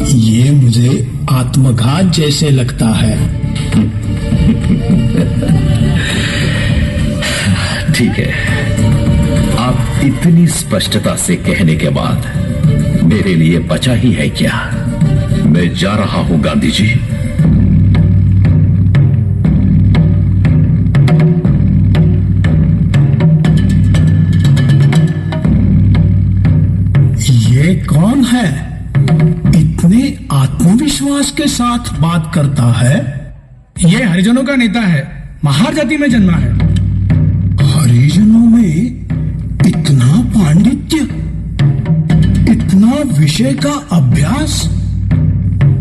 ये मुझे आत्मघात जैसे लगता है। ठीक है, आप इतनी स्पष्टता से कहने के बाद मेरे लिए बचा ही है क्या? मैं जा रहा हूं गांधी जी। ये कौन है? इतने आत्मविश्वास के साथ बात करता है। ये हरिजनों का नेता है, महार जाति में जन्मा है। हरिजनों में इतना पांडित्य, इतना विषय का अभ्यास।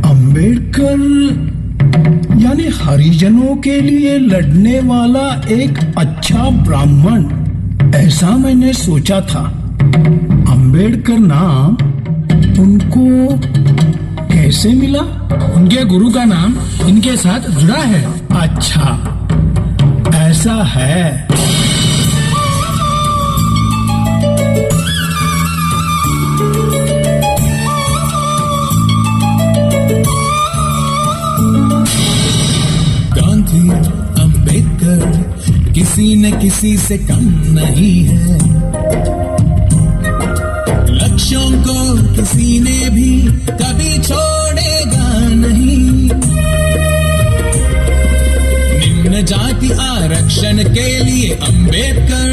अंबेडकर यानी हरिजनों के लिए लड़ने वाला एक अच्छा ब्राह्मण, ऐसा मैंने सोचा था। अंबेडकर नाम उनको कैसे मिला? उनके गुरु का नाम इनके साथ जुड़ा है। अच्छा, ऐसा है। गांधी अंबेडकर किसी न किसी से कम नहीं है। लक्ष्यों को किसी ने भी कभी छोड़ेगा नहीं। निम्न जाति आरक्षण के लिए अंबेडकर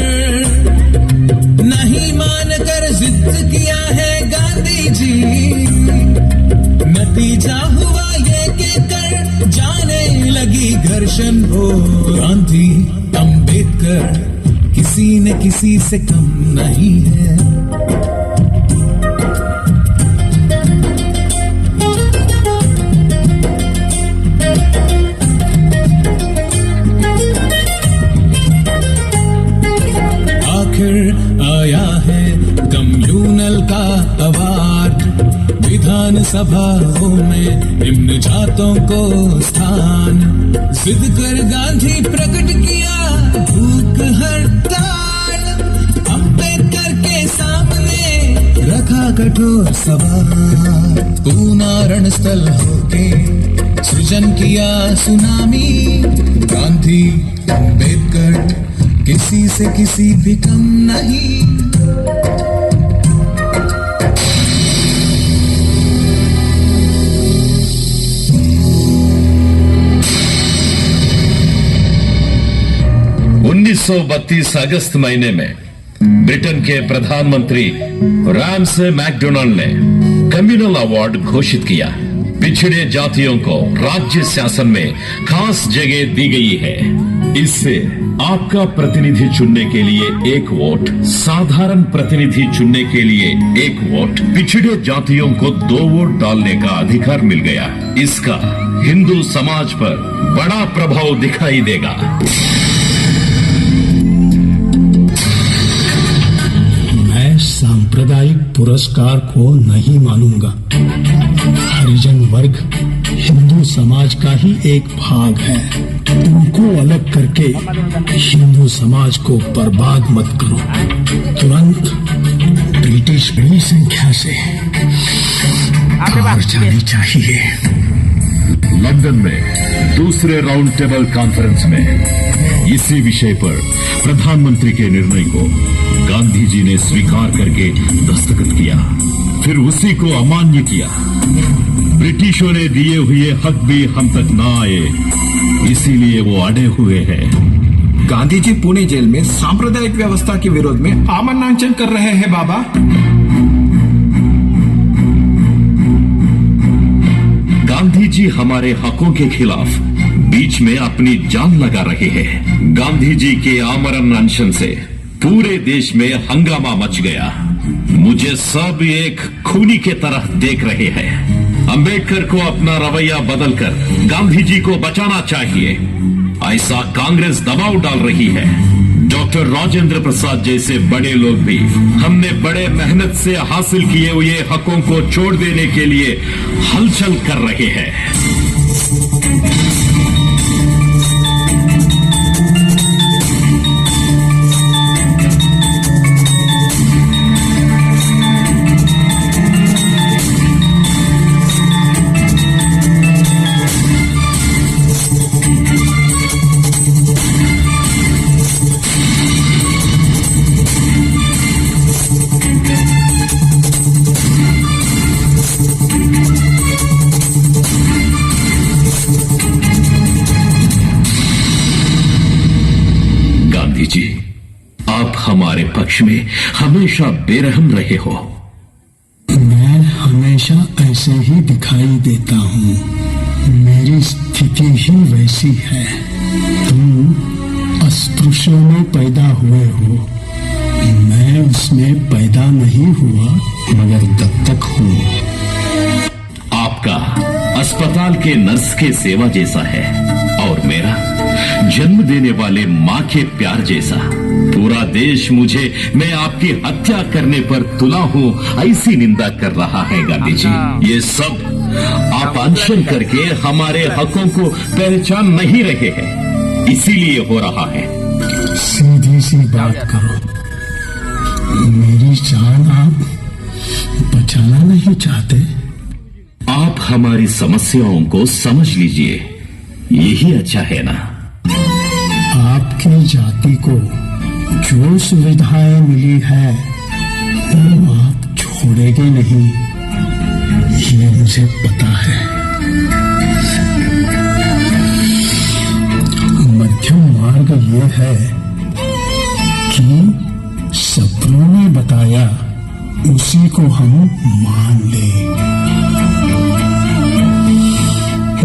नहीं मानकर जिद किया है गांधी जी। नतीजा हुआ ये कि कर जाने लगी घर्षण हो। गांधी अंबेडकर किसी न किसी से कम नहीं है। आया है कम्युनल का अवार्ड। विधानसभाओं में निम्न जातों को स्थान। जिद कर गांधी प्रकट किया भूख हड़ताल। अंबेडकर के सामने रखा कठोर सवाल। पूना रणस्थल होके सृजन किया सुनामी। गांधी अंबेडकर किसी से किसी भी कम नहीं। अगस्त महीने में ब्रिटेन के प्रधानमंत्री रैमसे मैकडोनाल्ड ने कम्युनल अवार्ड घोषित किया। पिछड़े जातियों को राज्य शासन में खास जगह दी गई है। इससे आपका प्रतिनिधि चुनने के लिए एक वोट, साधारण प्रतिनिधि चुनने के लिए एक वोट, पिछड़े जातियों को 2 वोट डालने का अधिकार मिल गया। इसका हिंदू समाज पर बड़ा प्रभाव दिखाई देगा। मैं सांप्रदायिक पुरस्कार को नहीं मानूंगा। हरिजन वर्ग हिंदू समाज का ही एक भाग है। उनको अलग करके हिंदू समाज को बर्बाद मत करो। तुरंत ब्रिटिश बड़ी संख्या से बाहर जानी चाहिए। लंदन में दूसरे राउंड टेबल कॉन्फ्रेंस में इसी विषय पर प्रधानमंत्री के निर्णय को गांधी जी ने स्वीकार करके दस्तखत किया, फिर उसी को अमान्य किया। ब्रिटिशों ने दिए हुए हक भी हम तक ना आए, इसीलिए वो अड़े हुए हैं। गांधी जी पुणे जेल में सांप्रदायिक व्यवस्था के विरोध में आमरणांचन कर रहे हैं बाबा। गांधी जी हमारे हकों के खिलाफ बीच में अपनी जान लगा रहे हैं। गांधी जी के आमरण अनशन से पूरे देश में हंगामा मच गया। मुझे सब एक खूनी के तरह देख रहे हैं। अंबेडकर को अपना रवैया बदलकर गांधी जी को बचाना चाहिए, ऐसा कांग्रेस दबाव डाल रही है। डॉक्टर राजेंद्र प्रसाद जैसे बड़े लोग भी हमने बड़े मेहनत से हासिल किए हुए हकों को छोड़ देने के लिए हलचल कर रहे हैं। जी, आप हमारे पक्ष में हमेशा बेरहम रहे हो। मैं हमेशा ऐसे ही दिखाई देता हूँ। मेरी स्थिति ही वैसी है। तुम अस्पृश्य में पैदा हुए हो, मैं उसमें पैदा नहीं हुआ मगर दत्तक हूँ। आपका अस्पताल के नर्स के सेवा जैसा है और मेरा जन्म देने वाले माँ के प्यार जैसा। पूरा देश मुझे मैं आपकी हत्या करने पर तुला हूँ ऐसी निंदा कर रहा है गांधी जी। ये सब आप अनशन करके हमारे हकों को पहचान नहीं रहे हैं, इसीलिए हो रहा है। सीधी सी बात करो, मेरी जान आप बचाना नहीं चाहते? आप हमारी समस्याओं को समझ लीजिए, यही अच्छा है ना। आपकी जाति को जो सुविधाएं मिली है वो आप छोड़ेंगे नहीं, ये मुझे पता है। मध्यम मार्ग ये है कि सत्रों ने बताया उसी को हम मान ले।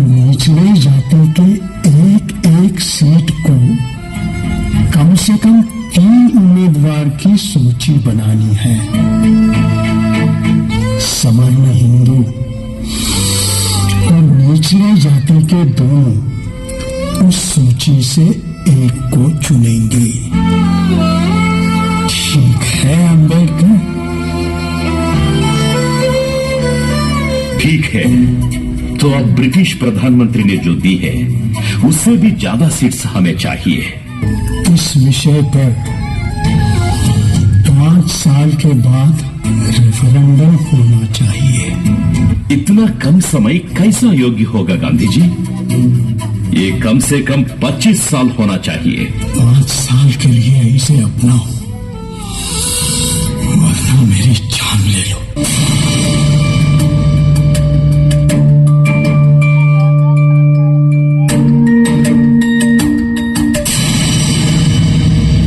निचले जाति के एक सीट को कम से कम 3 उम्मीदवार की सूची बनानी है। सवर्ण हिंदू और निचले जाति के दोनों उस सूची से एक को चुनेंगे। ठीक है अंबेडकर? ठीक है, तो अब ब्रिटिश प्रधानमंत्री ने जो दी है उससे भी ज्यादा सीट्स हमें चाहिए। इस विषय पर 5 साल के बाद रेफरेंडम होना चाहिए। इतना कम समय कैसा योग्य होगा गांधी जी? ये कम से कम 25 साल होना चाहिए। 5 साल के लिए इसे अपनाओ, वरना मेरी जान ले लो।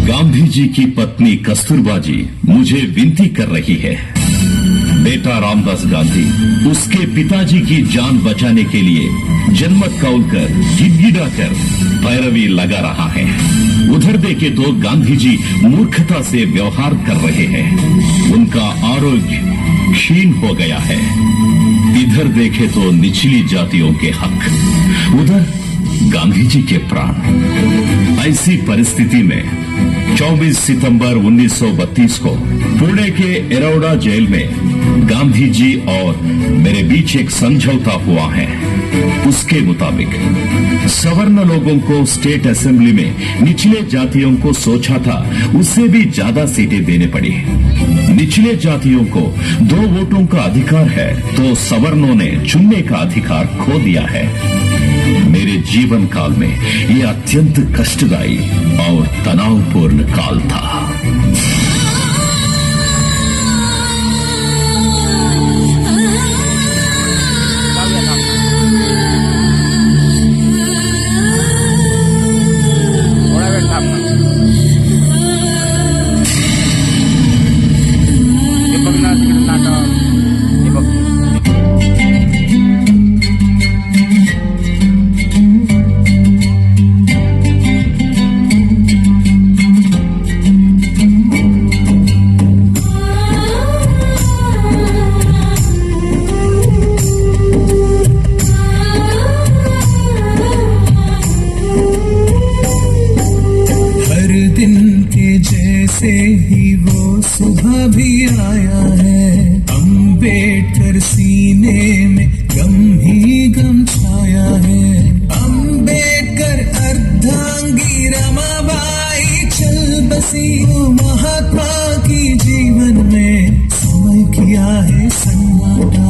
गांधी जी की पत्नी कस्तूरबा जी मुझे विनती कर रही है। बेटा रामदास गांधी उसके पिताजी की जान बचाने के लिए जनमत कौल कर गिड़गिड़ा कर पैरवी लगा रहा है। उधर देखे तो गांधी जी मूर्खता से व्यवहार कर रहे हैं, उनका आरोग्य क्षीण हो गया है। इधर देखे तो निचली जातियों के हक, उधर गांधी जी के प्राण। ऐसी परिस्थिति में 24 सितंबर 1932 को पुणे के एरोडा जेल में गांधी जी और मेरे बीच एक समझौता हुआ है। उसके मुताबिक सवर्ण लोगों को स्टेट असेंबली में निचले जातियों को सोचा था उससे भी ज्यादा सीटें देने पड़ी। निचले जातियों को 2 वोटों का अधिकार है तो सवर्णों ने चुनने का अधिकार खो दिया है। मेरे जीवन काल में ये अत्यंत कष्टदायी और तनावपूर्ण काल था। से ही वो सुबह भी आया है, अम्बेडकर सीने में गम ही गम छाया है। अम्बेडकर अर्धांगी रमाबाई चल बसी, वो महात्मा की जीवन में समय किया है सन्नाटा।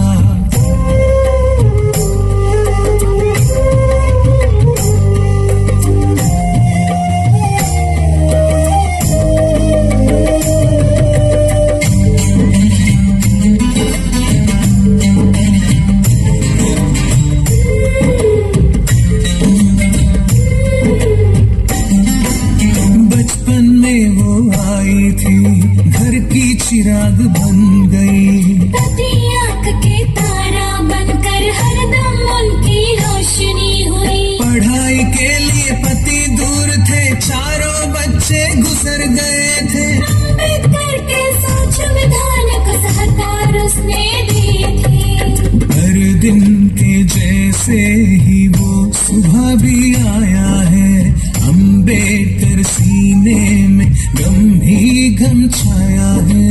चिराग बन गई, प्रति आंख के तारा बनकर हरदम उनकी रोशनी हुई। पढ़ाई के लिए पति दूर थे, चारों बच्चे गुजर गए थे। अम्बेडकर के सोच विधान को सहकार उसने दी थी। हर दिन के जैसे ही वो सुबह भी आया है, अम्बेडकर सीने में गम ही गम छाया है।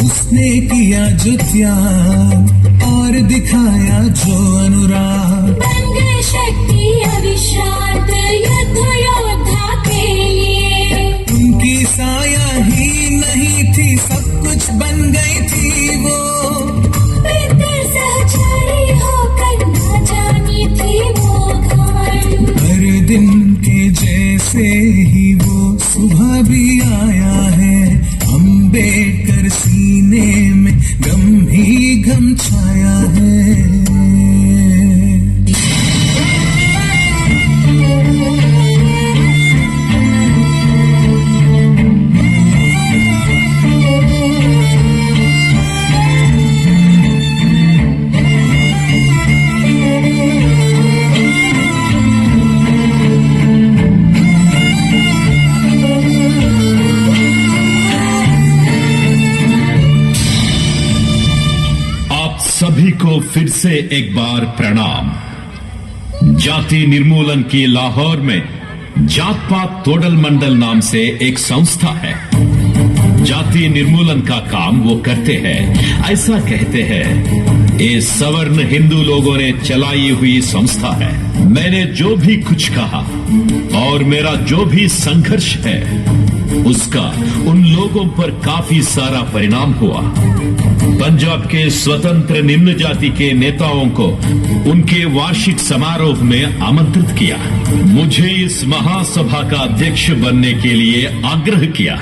उसने किया जो त्याग और दिखाया जो अनुराग, बन गए शक्ति अविश्रांत युद्ध योद्धा के लिए। उनकी साया ही नहीं थी, सब कुछ बन गई थी वो। बेहतर सहचारी होकर न जानी थी वो घमंड। हर दिन के जैसे ही वो सुबह भी आया है, अम्बेडकर सीने में गम ही गम छाया है। सभी को फिर से एक बार प्रणाम। जाति निर्मूलन की लाहौर में जात पात तोड़ल मंडल नाम से एक संस्था है। जाति निर्मूलन का काम वो करते हैं, ऐसा कहते हैं। ये सवर्ण हिंदू लोगों ने चलाई हुई संस्था है। मैंने जो भी कुछ कहा और मेरा जो भी संघर्ष है, उसका उन लोगों पर काफी सारा परिणाम हुआ। पंजाब के स्वतंत्र निम्न जाति के नेताओं को उनके वार्षिक समारोह में आमंत्रित किया। मुझे इस महासभा का अध्यक्ष बनने के लिए आग्रह किया।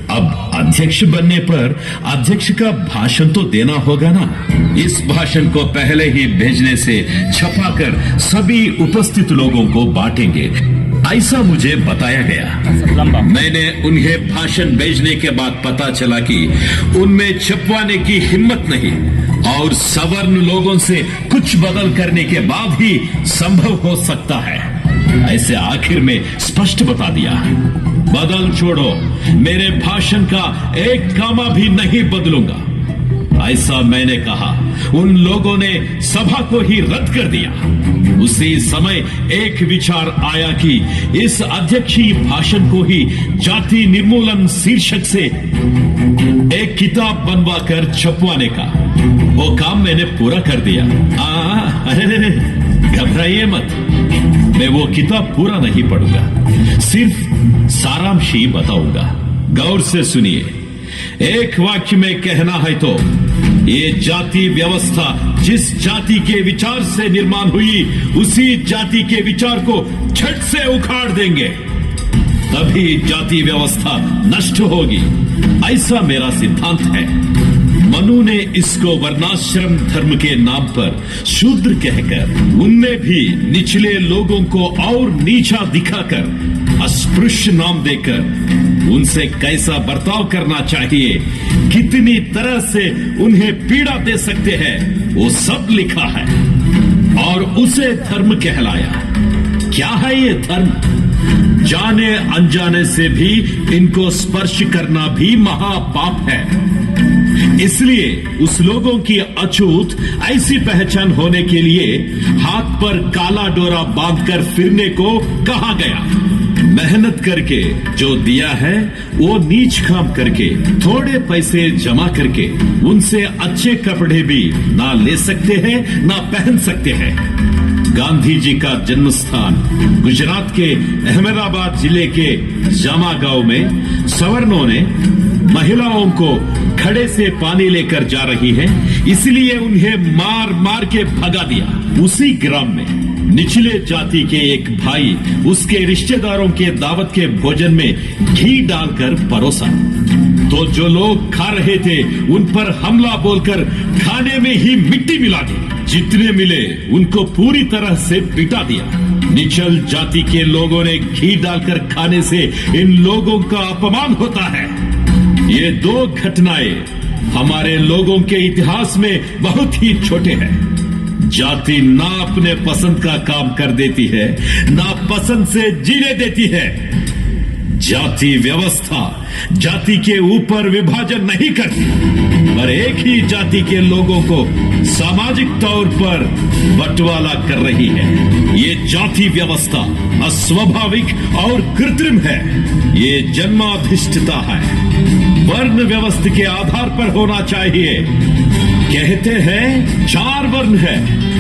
अब अध्यक्ष बनने पर अध्यक्ष का भाषण तो देना होगा ना। इस भाषण को पहले ही भेजने से छपाकर सभी उपस्थित लोगों को बांटेंगे, ऐसा मुझे बताया गया। मैंने उन्हें भाषण भेजने के बाद पता चला कि उनमें छपवाने की हिम्मत नहीं और सवर्ण लोगों से कुछ बदल करने के बाद ही संभव हो सकता है, ऐसे आखिर में स्पष्ट बता दिया। बदल छोड़ो, मेरे भाषण का एक कामा भी नहीं बदलूंगा, ऐसा मैंने कहा। उन लोगों ने सभा को ही रद्द कर दिया। उसी समय एक विचार आया कि इस अध्यक्षीय भाषण को ही जाति निर्मूलन शीर्षक से एक किताब बनवाकर छपवाने का वो काम मैंने पूरा कर दिया। अरे घबराइए मत, मैं वो किताब पूरा नहीं पढ़ूंगा, सिर्फ सारांश ही बताऊंगा। गौर से सुनिए। एक वाक्य में कहना है तो ये जाति व्यवस्था जिस जाति के विचार से निर्माण हुई, उसी जाति के विचार को झट से उखाड़ देंगे, तभी जाति व्यवस्था नष्ट होगी। ऐसा मेरा सिद्धांत है। मनु ने इसको वर्णाश्रम धर्म के नाम पर शूद्र कहकर, उनमें भी निचले लोगों को और नीचा दिखाकर, अस्पृश्य नाम देकर उनसे कैसा बर्ताव करना चाहिए, कितनी तरह से उन्हें पीड़ा दे सकते हैं, वो सब लिखा है और उसे धर्म कहलाया। क्या है ये धर्म? जाने अनजाने से भी इनको स्पर्श करना भी महापाप है। इसलिए उस लोगों की अछूत ऐसी पहचान होने के लिए हाथ पर काला डोरा बांधकर फिरने को कहा गया। मेहनत करके जो दिया है वो नीच काम करके, थोड़े पैसे जमा करके उनसे अच्छे कपड़े भी ना ले सकते हैं ना पहन सकते हैं। गांधी जी का जन्म स्थान गुजरात के अहमदाबाद जिले के जामा गांव में सवर्णों ने महिलाओं को खड़े से पानी लेकर जा रही है, इसलिए उन्हें मार मार के भगा दिया। उसी ग्राम में निचले जाति के एक भाई उसके रिश्तेदारों के दावत के भोजन में घी डालकर परोसा, तो जो लोग खा रहे थे उन पर हमला बोलकर खाने में ही मिट्टी मिला दी। जितने मिले उनको पूरी तरह से पिटा दिया। निचल जाति के लोगों ने घी डालकर खाने से इन लोगों का अपमान होता है। ये दो घटनाएं हमारे लोगों के इतिहास में बहुत ही छोटे हैं। जाति ना अपने पसंद का काम कर देती है, ना पसंद से जीने देती है। जाति व्यवस्था जाति के ऊपर विभाजन नहीं करती, पर एक ही जाति के लोगों को सामाजिक तौर पर बंटवारा कर रही है। ये जाति व्यवस्था अस्वाभाविक और कृत्रिम है। ये जन्माधिष्ठता है, वर्ण व्यवस्था के आधार पर होना चाहिए। कहते हैं 4 वर्ण है,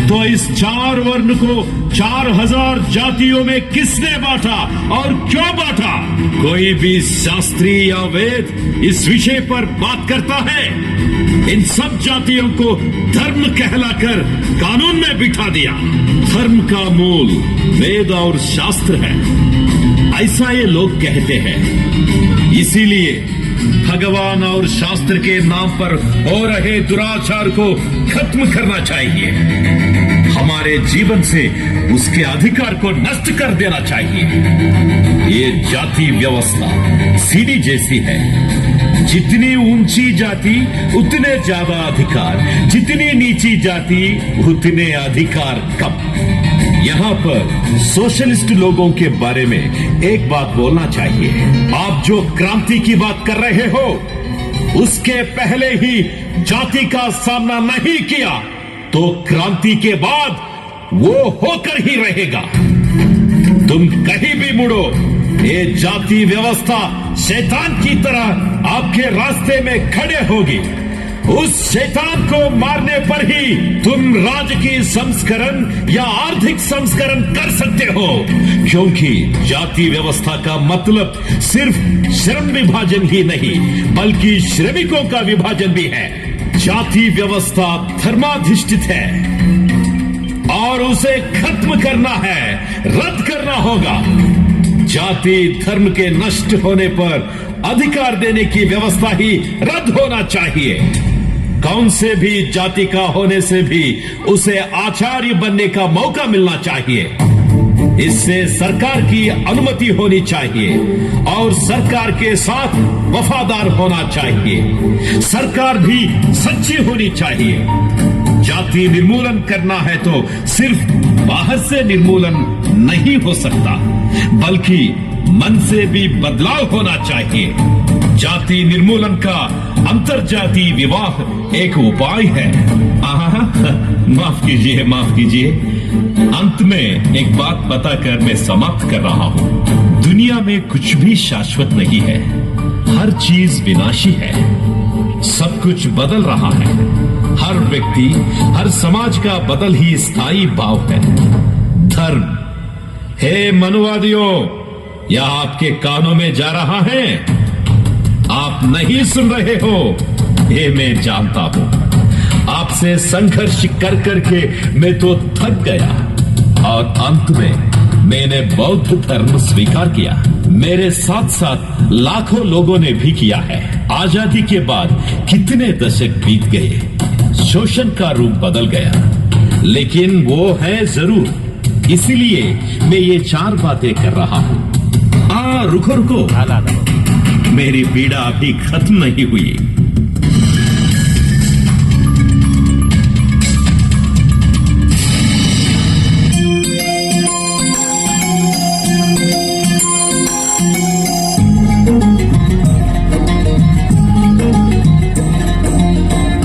तो इस 4 वर्ण को 4000 जातियों में किसने बांटा और क्यों बांटा? कोई भी शास्त्री या वेद इस विषय पर बात करता है? इन सब जातियों को धर्म कहलाकर कानून में बिठा दिया। धर्म का मूल वेद और शास्त्र है, ऐसा ये लोग कहते हैं। इसीलिए भगवान और शास्त्र के नाम पर हो रहे दुराचार को खत्म करना चाहिए। हमारे जीवन से उसके अधिकार को नष्ट कर देना चाहिए। ये जाति व्यवस्था सीढ़ी जैसी है, जितनी ऊंची जाति उतने ज्यादा अधिकार, जितनी नीची जाति उतने अधिकार कम। यहाँ पर सोशलिस्ट लोगों के बारे में एक बात बोलना चाहिए। आप जो क्रांति की बात कर रहे हो, उसके पहले ही जाति का सामना नहीं किया तो क्रांति के बाद वो होकर ही रहेगा। तुम कहीं भी मुड़ो, ये जाति व्यवस्था शैतान की तरह आपके रास्ते में खड़े होगी। उस शैतान को मारने पर ही तुम राजकीय संस्करण या आर्थिक संस्करण कर सकते हो, क्योंकि जाति व्यवस्था का मतलब सिर्फ श्रम विभाजन ही नहीं बल्कि श्रमिकों का विभाजन भी है। जाति व्यवस्था धर्माधिष्ठित है और उसे खत्म करना है, रद्द करना होगा। जाति धर्म के नष्ट होने पर अधिकार देने की व्यवस्था ही रद्द होना चाहिए। कौन से भी जाति का होने से भी उसे आचार्य बनने का मौका मिलना चाहिए। इससे सरकार की अनुमति होनी चाहिए और सरकार के साथ वफादार होना चाहिए। सरकार भी सच्ची होनी चाहिए। जाति निर्मूलन करना है तो सिर्फ बाहर से निर्मूलन नहीं हो सकता, बल्कि मन से भी बदलाव होना चाहिए। जाति निर्मूलन का अंतरजातीय विवाह एक उपाय है। माफ कीजिए, माफ कीजिए। अंत में एक बात बताकर मैं समाप्त कर रहा हूँ। दुनिया में कुछ भी शाश्वत नहीं है, हर चीज विनाशी है। सब कुछ बदल रहा है, हर व्यक्ति, हर समाज का बदल ही स्थायी भाव है। धर्म। हे मनुवादियों, यह आपके कानों में जा रहा है। आप नहीं सुन रहे हो, ये मैं जानता हूं। आपसे संघर्ष कर करके मैं तो थक गया और अंत में मैंने बौद्ध धर्म स्वीकार किया। मेरे साथ साथ लाखों लोगों ने भी किया है। आजादी के बाद कितने दशक बीत गए, शोषण का रूप बदल गया, लेकिन वो है जरूर। इसीलिए मैं ये 4 बातें कर रहा हूं। रुको रुको, मेरी पीड़ा अभी खत्म नहीं हुई।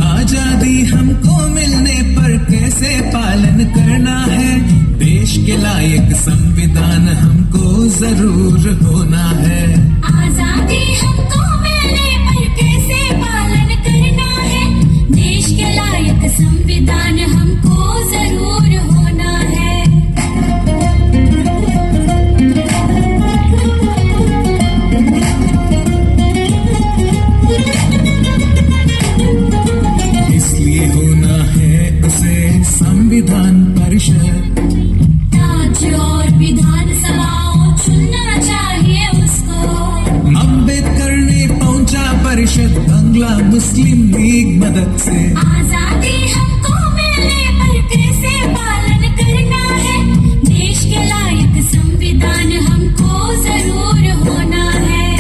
आजादी हमको मिलने पर कैसे पालन करना है, देश के लायक संविधान हमको जरूर होना है। आजादी हमको मिलने पर कैसे पालन करना है, देश के लायक संविधान हमको जरूर होना है। इसलिए होना है उसे संविधान परिषद, राज्य और विधानसभाओं चुनना चाहिए उसको। अम्बेडकर ने पहुंचा परिषद बंगला मुस्लिम लीग मदद से। आजादी हमको मिलने पर कैसे पालन करना है, देश के लायक संविधान हमको जरूर होना है।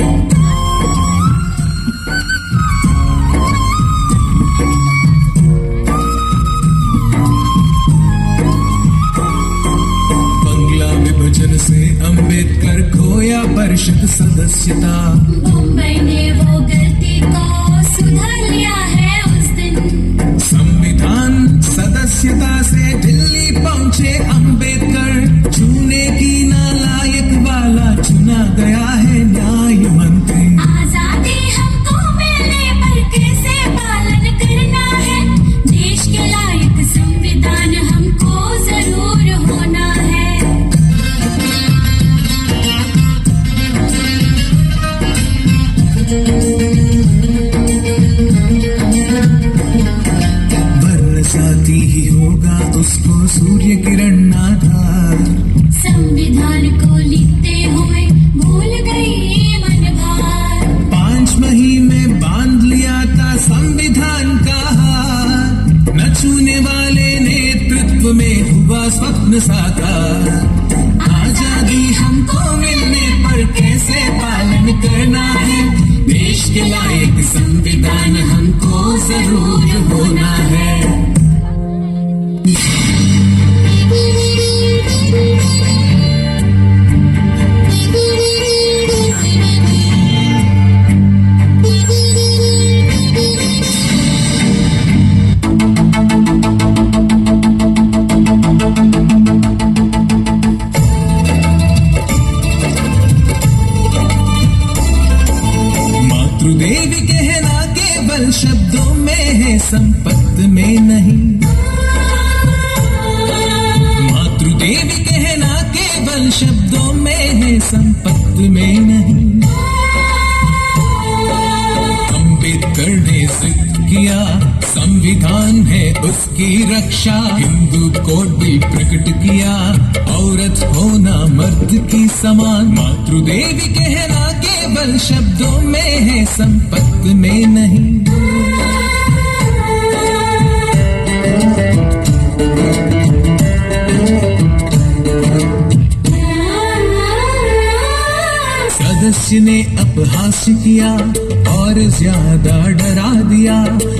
बंगला विभाजन से अम्बेडकर खोया परिषद सदस्यता। मुंबई ने वो गलती को सुधार लिया है उस दिन। संविधान सदस्यता से दिल्ली पहुंचे अम्बेडकर, चुने की नालायक वाला चुना गया है न्याय मंत्री। आजादी हमको मिलने पर कैसे पालन करना है, देश के लायक संविधान हमको जरूर होना है। वर्ण साथी ही होगा उसको सूर्य किरण आधार। संविधान को लिखते हुए भूल गई मन भार। 5 महीने बांध लिया था संविधान का हार, न छूने वाले नेतृत्व में हुआ स्वप्न साकार। आजादी हमको मिलने पर कैसे पालन करना है, देश के लायक संविधान हमको जरूर होना है। मातृदेवी कहना केवल शब्दों में है, संपत्त में नहीं। मातृदेवी कहना केवल शब्दों में है, संपत्त में नहीं। अम्बेडकर ने जिद किया संविधान है उसकी रक्षा। हिंदू कोड भी प्रकट किया, औरत होना मर्द की समान। मातृदेवी कहना केवल शब्दों में है, संपत्त में नहीं। सदस्य ने अपहास्य किया और ज्यादा डरा दिया।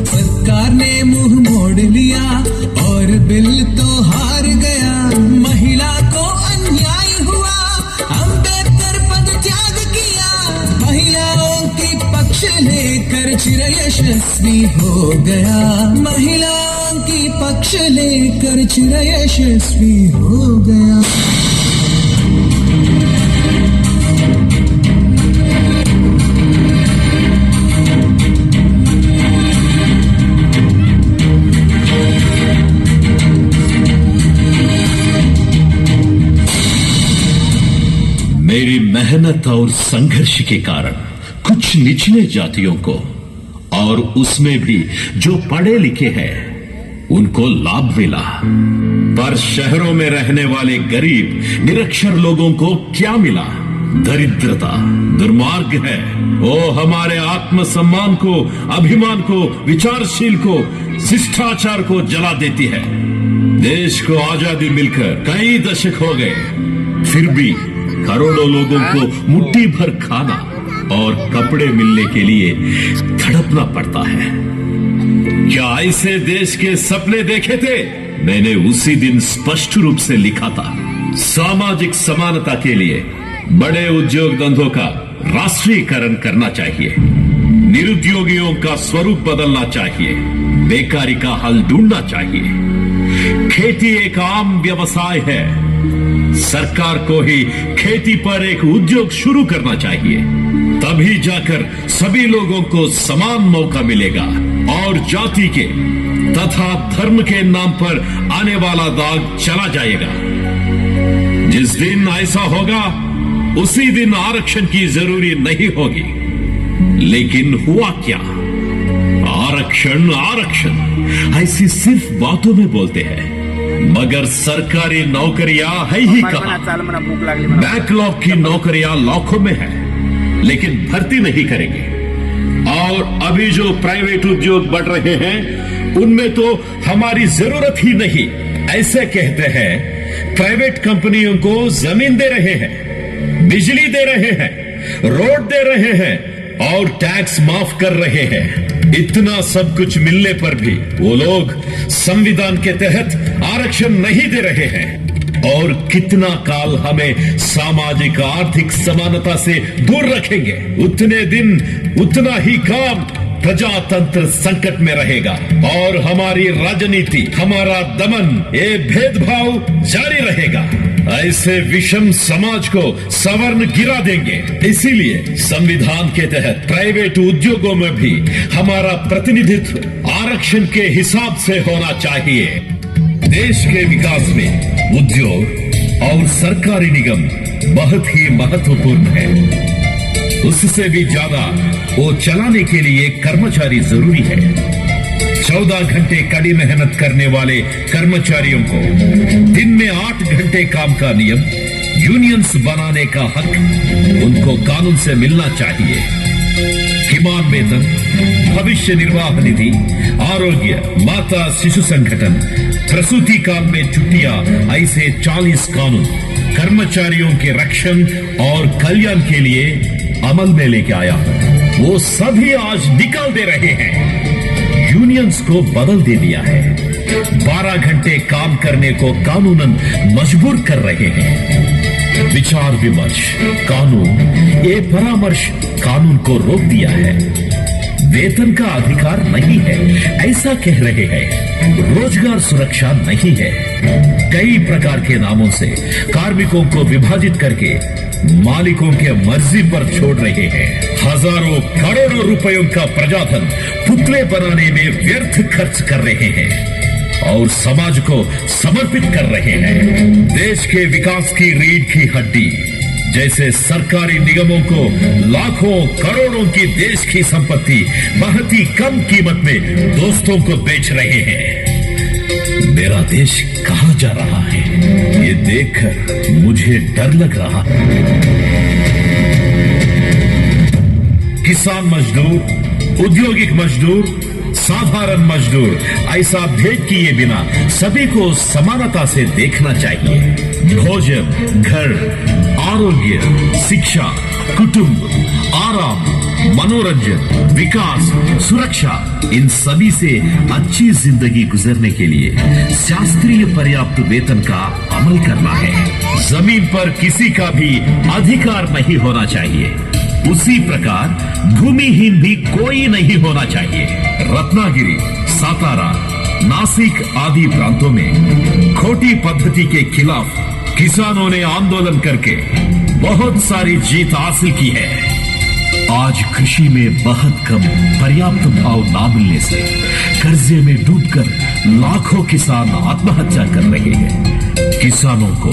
सरकार ने मुंह मोड़ लिया और बिल तो हार गया। महिला को अन्याय हुआ, अम्बेडकर पद त्याग किया। महिलाओं की पक्ष लेकर चिरयशस्वी हो गया। महिलाओं की पक्ष लेकर चिरयशस्वी हो गया। मेरी मेहनत और संघर्ष के कारण कुछ निचले जातियों को, और उसमें भी जो पढ़े लिखे हैं, उनको लाभ मिला। पर शहरों में रहने वाले गरीब निरक्षर लोगों को क्या मिला? दरिद्रता, दुर्मार्ग है। वो हमारे आत्मसम्मान को, अभिमान को, विचारशील को, शिष्टाचार को जला देती है। देश को आजादी मिलकर कई दशक हो गए, फिर भी करोड़ों लोगों को मुट्ठी भर खाना और कपड़े मिलने के लिए तड़पना पड़ता है। क्या ऐसे देश के सपने देखे थे? मैंने उसी दिन स्पष्ट रूप से लिखा था, सामाजिक समानता के लिए बड़े उद्योग धंधों का राष्ट्रीयकरण करना चाहिए, निरुद्योगियों का स्वरूप बदलना चाहिए, बेकारी का हल ढूंढना चाहिए। खेती एक आम व्यवसाय है, सरकार को ही खेती पर एक उद्योग शुरू करना चाहिए, तभी जाकर सभी लोगों को समान मौका मिलेगा और जाति के तथा धर्म के नाम पर आने वाला दाग चला जाएगा। जिस दिन ऐसा होगा, उसी दिन आरक्षण की जरूरी नहीं होगी। लेकिन हुआ क्या? आरक्षण आरक्षण ऐसी सिर्फ बातों में बोलते हैं, मगर सरकारी नौकरियां है ही कहां? बैकलॉग की नौकरियां लाखों में है, लेकिन भर्ती नहीं करेंगे। और अभी जो प्राइवेट उद्योग बढ़ रहे हैं, उनमें तो हमारी जरूरत ही नहीं, ऐसे कहते हैं। प्राइवेट कंपनियों को जमीन दे रहे हैं, बिजली दे रहे हैं, रोड दे रहे हैं और टैक्स माफ कर रहे हैं। इतना सब कुछ मिलने पर भी वो लोग संविधान के तहत आरक्षण नहीं दे रहे हैं। और कितना काल हमें सामाजिक आर्थिक समानता से दूर रखेंगे? उतने दिन उतना ही काम प्रजातंत्र संकट में रहेगा और हमारी राजनीति, हमारा दमन, ये भेदभाव जारी रहेगा। ऐसे विषम समाज को सवर्ण गिरा देंगे। इसीलिए संविधान के तहत प्राइवेट उद्योगों में भी हमारा प्रतिनिधित्व आरक्षण के हिसाब से होना चाहिए। देश के विकास में उद्योग और सरकारी निगम बहुत ही महत्वपूर्ण है। उससे भी ज्यादा वो चलाने के लिए कर्मचारी जरूरी है। 14 घंटे कड़ी मेहनत करने वाले कर्मचारियों को दिन में 8 घंटे काम का नियम, यूनियंस बनाने का हक उनको कानून से मिलना चाहिए। किमान वेतन, भविष्य निर्वाह निधि, आरोग्य, माता शिशु संगठन, प्रसूति काल में छुट्टियां, ऐसे 40 कानून कर्मचारियों के रक्षण और कल्याण के लिए अमल में लेके आया। वो सभी आज निकाल दे रहे हैं, यूनियंस को बदल दे दिया है। 12 घंटे काम करने को कानूनन मजबूर कर रहे हैं। विचार विमर्श कानून, ये परामर्श कानून को रोक दिया है। वेतन का अधिकार नहीं है, ऐसा कह रहे हैं। रोजगार सुरक्षा नहीं है। कई प्रकार के नामों से कार्मिकों को विभाजित करके मालिकों के मर्जी पर छोड़ रहे हैं। हजारों करोड़ों रुपयों का प्रजाधन पुतले बनाने में व्यर्थ खर्च कर रहे हैं और समाज को समर्पित कर रहे हैं। देश के विकास की रीढ़ की हड्डी जैसे सरकारी निगमों को लाखों करोड़ों की देश की संपत्ति बहुत ही कम कीमत में दोस्तों को बेच रहे हैं। मेरा देश कहां जा रहा है, ये देखकर मुझे डर लग रहा है। किसान मजदूर, औद्योगिक मजदूर, साधारण मजदूर, ऐसा भेद किए बिना सभी को समानता से देखना चाहिए। भोजन, घर, आरोग्य, शिक्षा, कुटुंब, आराम, मनोरंजन, विकास, सुरक्षा, इन सभी से अच्छी जिंदगी गुजरने के लिए शास्त्रीय पर्याप्त वेतन का अमल करना है। जमीन पर किसी का भी अधिकार नहीं होना चाहिए। उसी प्रकार भूमिहीन भी कोई नहीं होना चाहिए। रत्नागिरी, सातारा, नासिक आदि प्रांतों में खोटी पद्धति के खिलाफ किसानों ने आंदोलन करके बहुत सारी जीत हासिल की है आज कृषि में बहुत कम पर्याप्त भाव ना मिलने से कर्जे में डूबकर लाखों किसान आत्महत्या कर रहे हैं। किसानों को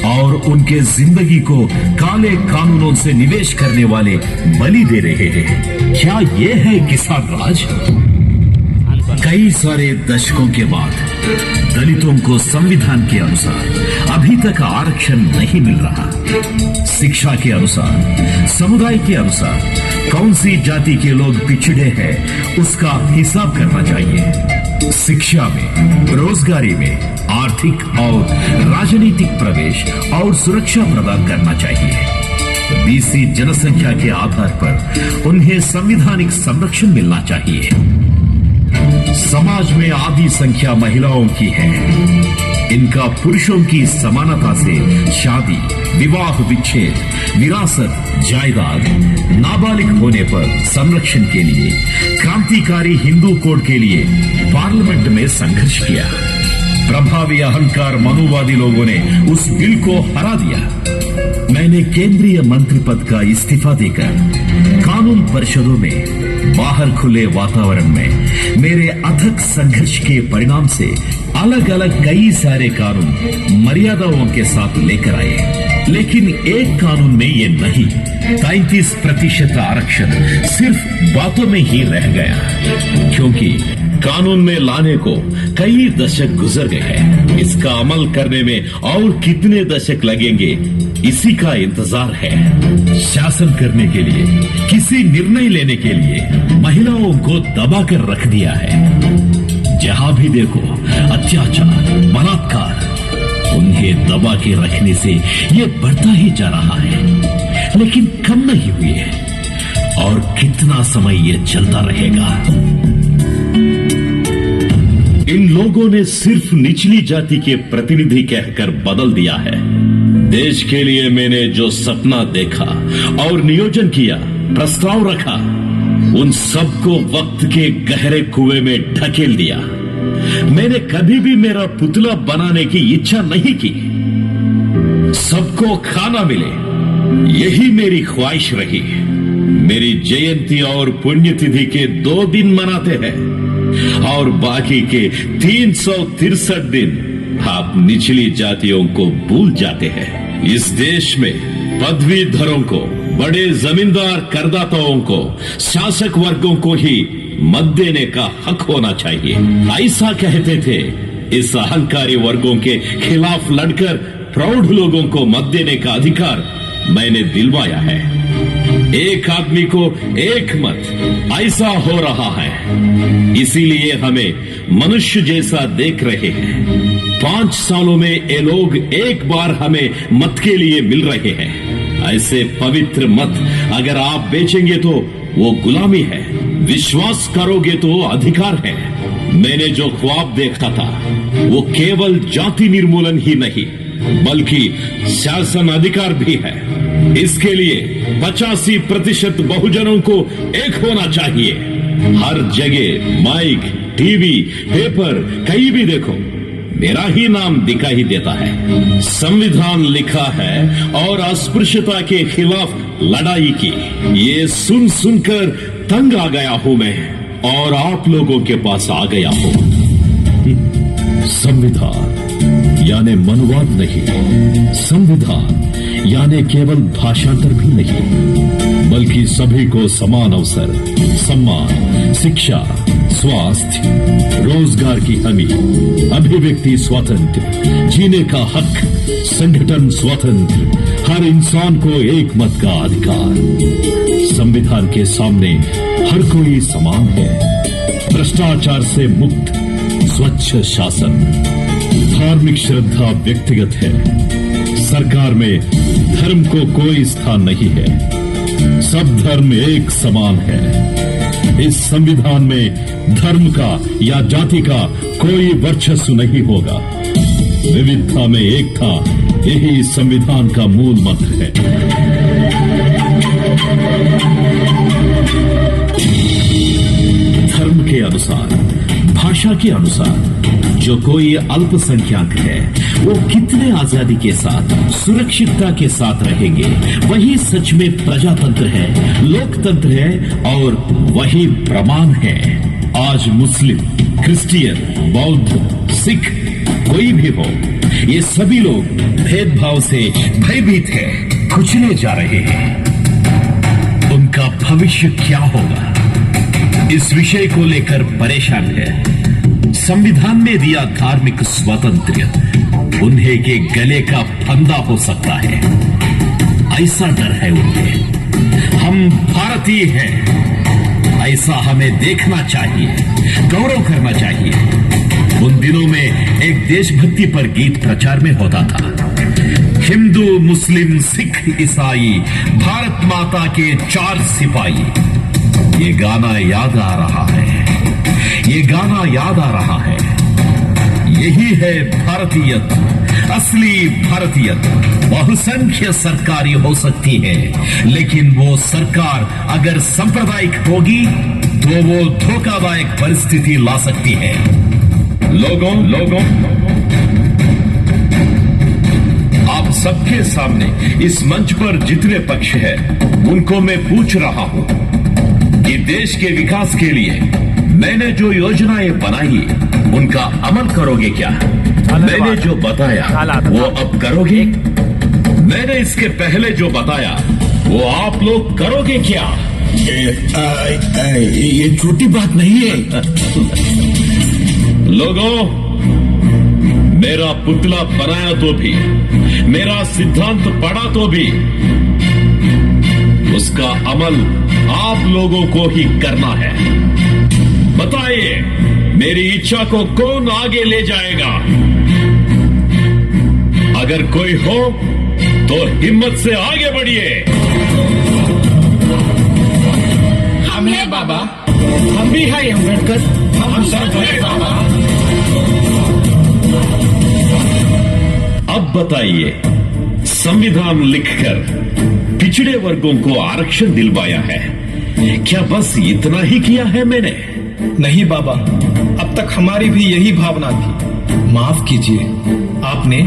और उनके जिंदगी को काले कानूनों से निवेश करने वाले बलि दे रहे हैं। क्या ये है किसान राज? कई सारे दशकों के बाद दलितों को संविधान के अनुसार अभी तक आरक्षण नहीं मिल रहा। शिक्षा के अनुसार, समुदाय के अनुसार कौन सी जाति के लोग पिछड़े हैं उसका हिसाब करना चाहिए। शिक्षा में, रोजगारी में, आर्थिक और राजनीतिक प्रवेश और सुरक्षा प्रदान करना चाहिए। बीसी जनसंख्या के आधार पर उन्हें संवैधानिक संरक्षण मिलना चाहिए। समाज में आधी संख्या महिलाओं की है। इनका पुरुषों की समानता से शादी, विवाह विच्छेद, विरासत, जायदाद, नाबालिग होने पर संरक्षण के लिए क्रांतिकारी हिंदू कोड के लिए पार्लियामेंट में संघर्ष किया। प्रभावी अहंकार मनुवादी लोगों ने उस बिल को हरा दिया। मैंने केंद्रीय मंत्री पद का इस्तीफा देकर कानून परिषदों में बाहर खुले वातावरण में मेरे अथक संघर्ष के परिणाम से अलग अलग कई सारे कानून मर्यादाओं के साथ लेकर आए, लेकिन एक कानून में ये नहीं। 33% आरक्षण सिर्फ बातों में ही रह गया, क्योंकि कानून में लाने को कई दशक गुजर गए हैं। इसका अमल करने में और कितने दशक लगेंगे, इसी का इंतजार है। शासन करने के लिए, किसी निर्णय लेने के लिए महिलाओं को दबाकर रख दिया है। जहां भी देखो अत्याचार, बलात्कार, उन्हें दबा के रखने से ये बढ़ता ही जा रहा है, लेकिन कम नहीं हुई है। और कितना समय ये चलता रहेगा? इन लोगों ने सिर्फ निचली जाति के प्रतिनिधि कहकर बदल दिया है। देश के लिए मैंने जो सपना देखा और नियोजन किया, प्रस्ताव रखा, उन सबको वक्त के गहरे कुएं में ढकेल दिया। मैंने कभी भी मेरा पुतला बनाने की इच्छा नहीं की। सबको खाना मिले, यही मेरी ख्वाहिश रही। मेरी जयंती और पुण्यतिथि के 2 दिन मनाते हैं और बाकी के 363 दिन आप निचली जातियों को भूल जाते हैं। इस देश में पदवीधरों को, बड़े जमींदार करदाताओं को, शासक वर्गों को ही मत देने का हक होना चाहिए। ऐसा कहते थे। इस अहंकारी वर्गों के खिलाफ लड़कर प्रौढ़ लोगों को मत देने का अधिकार मैंने दिलवाया है। एक आदमी को एक मत, ऐसा हो रहा है। इसीलिए हमें मनुष्य जैसा देख रहे हैं। 5 सालों में ये लोग एक बार हमें मत के लिए मिल रहे हैं। ऐसे पवित्र मत अगर आप बेचेंगे तो वो गुलामी है, विश्वास करोगे तो अधिकार है। मैंने जो ख्वाब देखा था वो केवल जाति निर्मूलन ही नहीं बल्कि शासन अधिकार भी है। इसके लिए 85% बहुजनों को एक होना चाहिए। हर जगह माइक, टीवी, पेपर, कहीं भी देखो मेरा ही नाम दिखाई देता है। संविधान लिखा है और अस्पृश्यता के खिलाफ लड़ाई की। ये सुन सुनकर तंग आ गया हूं मैं और आप लोगों के पास आ गया हूं। संविधान यानी मनुवाद नहीं, संविधान यानी केवल भाषांतर भी नहीं, बल्कि सभी को समान अवसर, सम्मान, शिक्षा, स्वास्थ्य, रोजगार की हमी, अभिव्यक्ति स्वातंत्र, जीने का हक, संगठन स्वातंत्र, हर इंसान को एक मत का अधिकार। संविधान के सामने हर कोई समान है। भ्रष्टाचार से मुक्त, स्वच्छ शासन, धार्मिक श्रद्धा व्यक्तिगत है। सरकार में धर्म को कोई स्थान नहीं है। सब धर्म एक समान है। इस संविधान में धर्म का या जाति का कोई वर्चस्व नहीं होगा। विविधता में एकता, यही संविधान का मूल मंत्र है। धर्म के अनुसार, भाषा के अनुसार, जो कोई अल्पसंख्यक है वो कितने आजादी के साथ, सुरक्षितता के साथ रहेंगे, वही सच में प्रजातंत्र है, लोकतंत्र है और वही प्रमाण है। आज मुस्लिम, क्रिश्चियन, बौद्ध, सिख कोई भी हो, ये सभी लोग भेदभाव से भयभीत है, कुचले जा रहे हैं। उनका भविष्य क्या होगा, इस विषय को लेकर परेशान है। संविधान ने दिया धार्मिक स्वातंत्र्य उन्हें के गले का फंदा हो सकता है, ऐसा डर है उन्हें। हम भारतीय हैं, ऐसा हमें देखना चाहिए, गौरव करना चाहिए। उन दिनों में एक देशभक्ति पर गीत प्रचार में होता था, हिंदू, मुस्लिम, सिख, ईसाई, भारत माता के 4 सिपाही। ये गाना याद आ रहा है, ये गाना याद आ रहा है। यही है भारतीयत, असली भारतीयत। बहुसंख्य सरकारी हो सकती है, लेकिन वो सरकार अगर सांप्रदायिक होगी तो वो धोखादायक परिस्थिति ला सकती है। लोगों आप सबके सामने इस मंच पर जितने पक्ष हैं, उनको मैं पूछ रहा हूं कि देश के विकास के लिए मैंने जो योजनाएं बनाई उनका अमल करोगे क्या? मैंने जो बताया वो अब करोगे? मैंने इसके पहले जो बताया वो आप लोग करोगे क्या? ये छोटी बात नहीं है। लोगों, मेरा पुतला बनाया तो भी, मेरा सिद्धांत पढ़ा तो भी, उसका अमल आप लोगों को ही करना है। बताइए, मेरी इच्छा को कौन आगे ले जाएगा? अगर कोई हो तो हिम्मत से आगे बढ़िए। हम हैं बाबा, हम भी हैं अम्बेडकर, हम सब हैं बाबा। अब बताइए, संविधान लिखकर पिछड़े वर्गों को आरक्षण दिलवाया है, क्या बस इतना ही किया है मैंने? नहीं बाबा, अब तक हमारी भी यही भावना थी। माफ कीजिए, आपने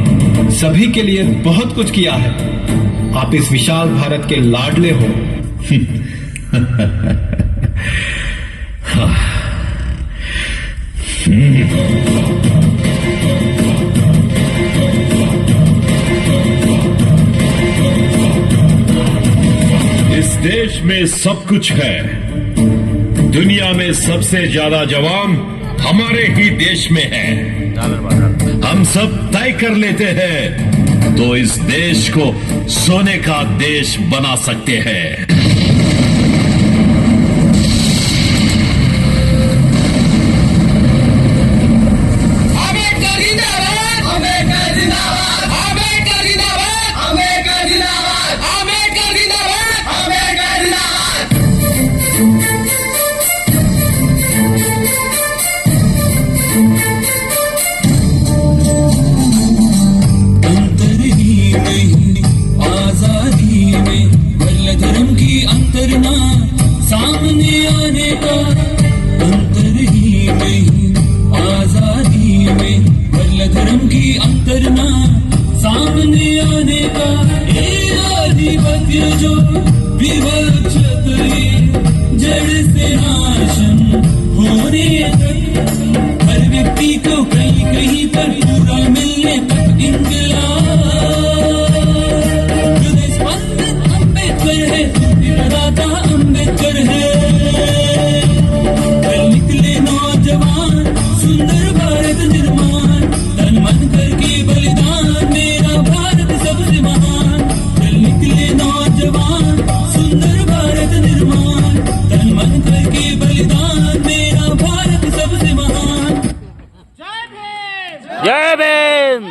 सभी के लिए बहुत कुछ किया है। आप इस विशाल भारत के लाडले हो। इस देश में सब कुछ है। दुनिया में सबसे ज्यादा जवान हमारे ही देश में है। हम सब तय कर लेते हैं तो इस देश को सोने का देश बना सकते हैं। जय भीम।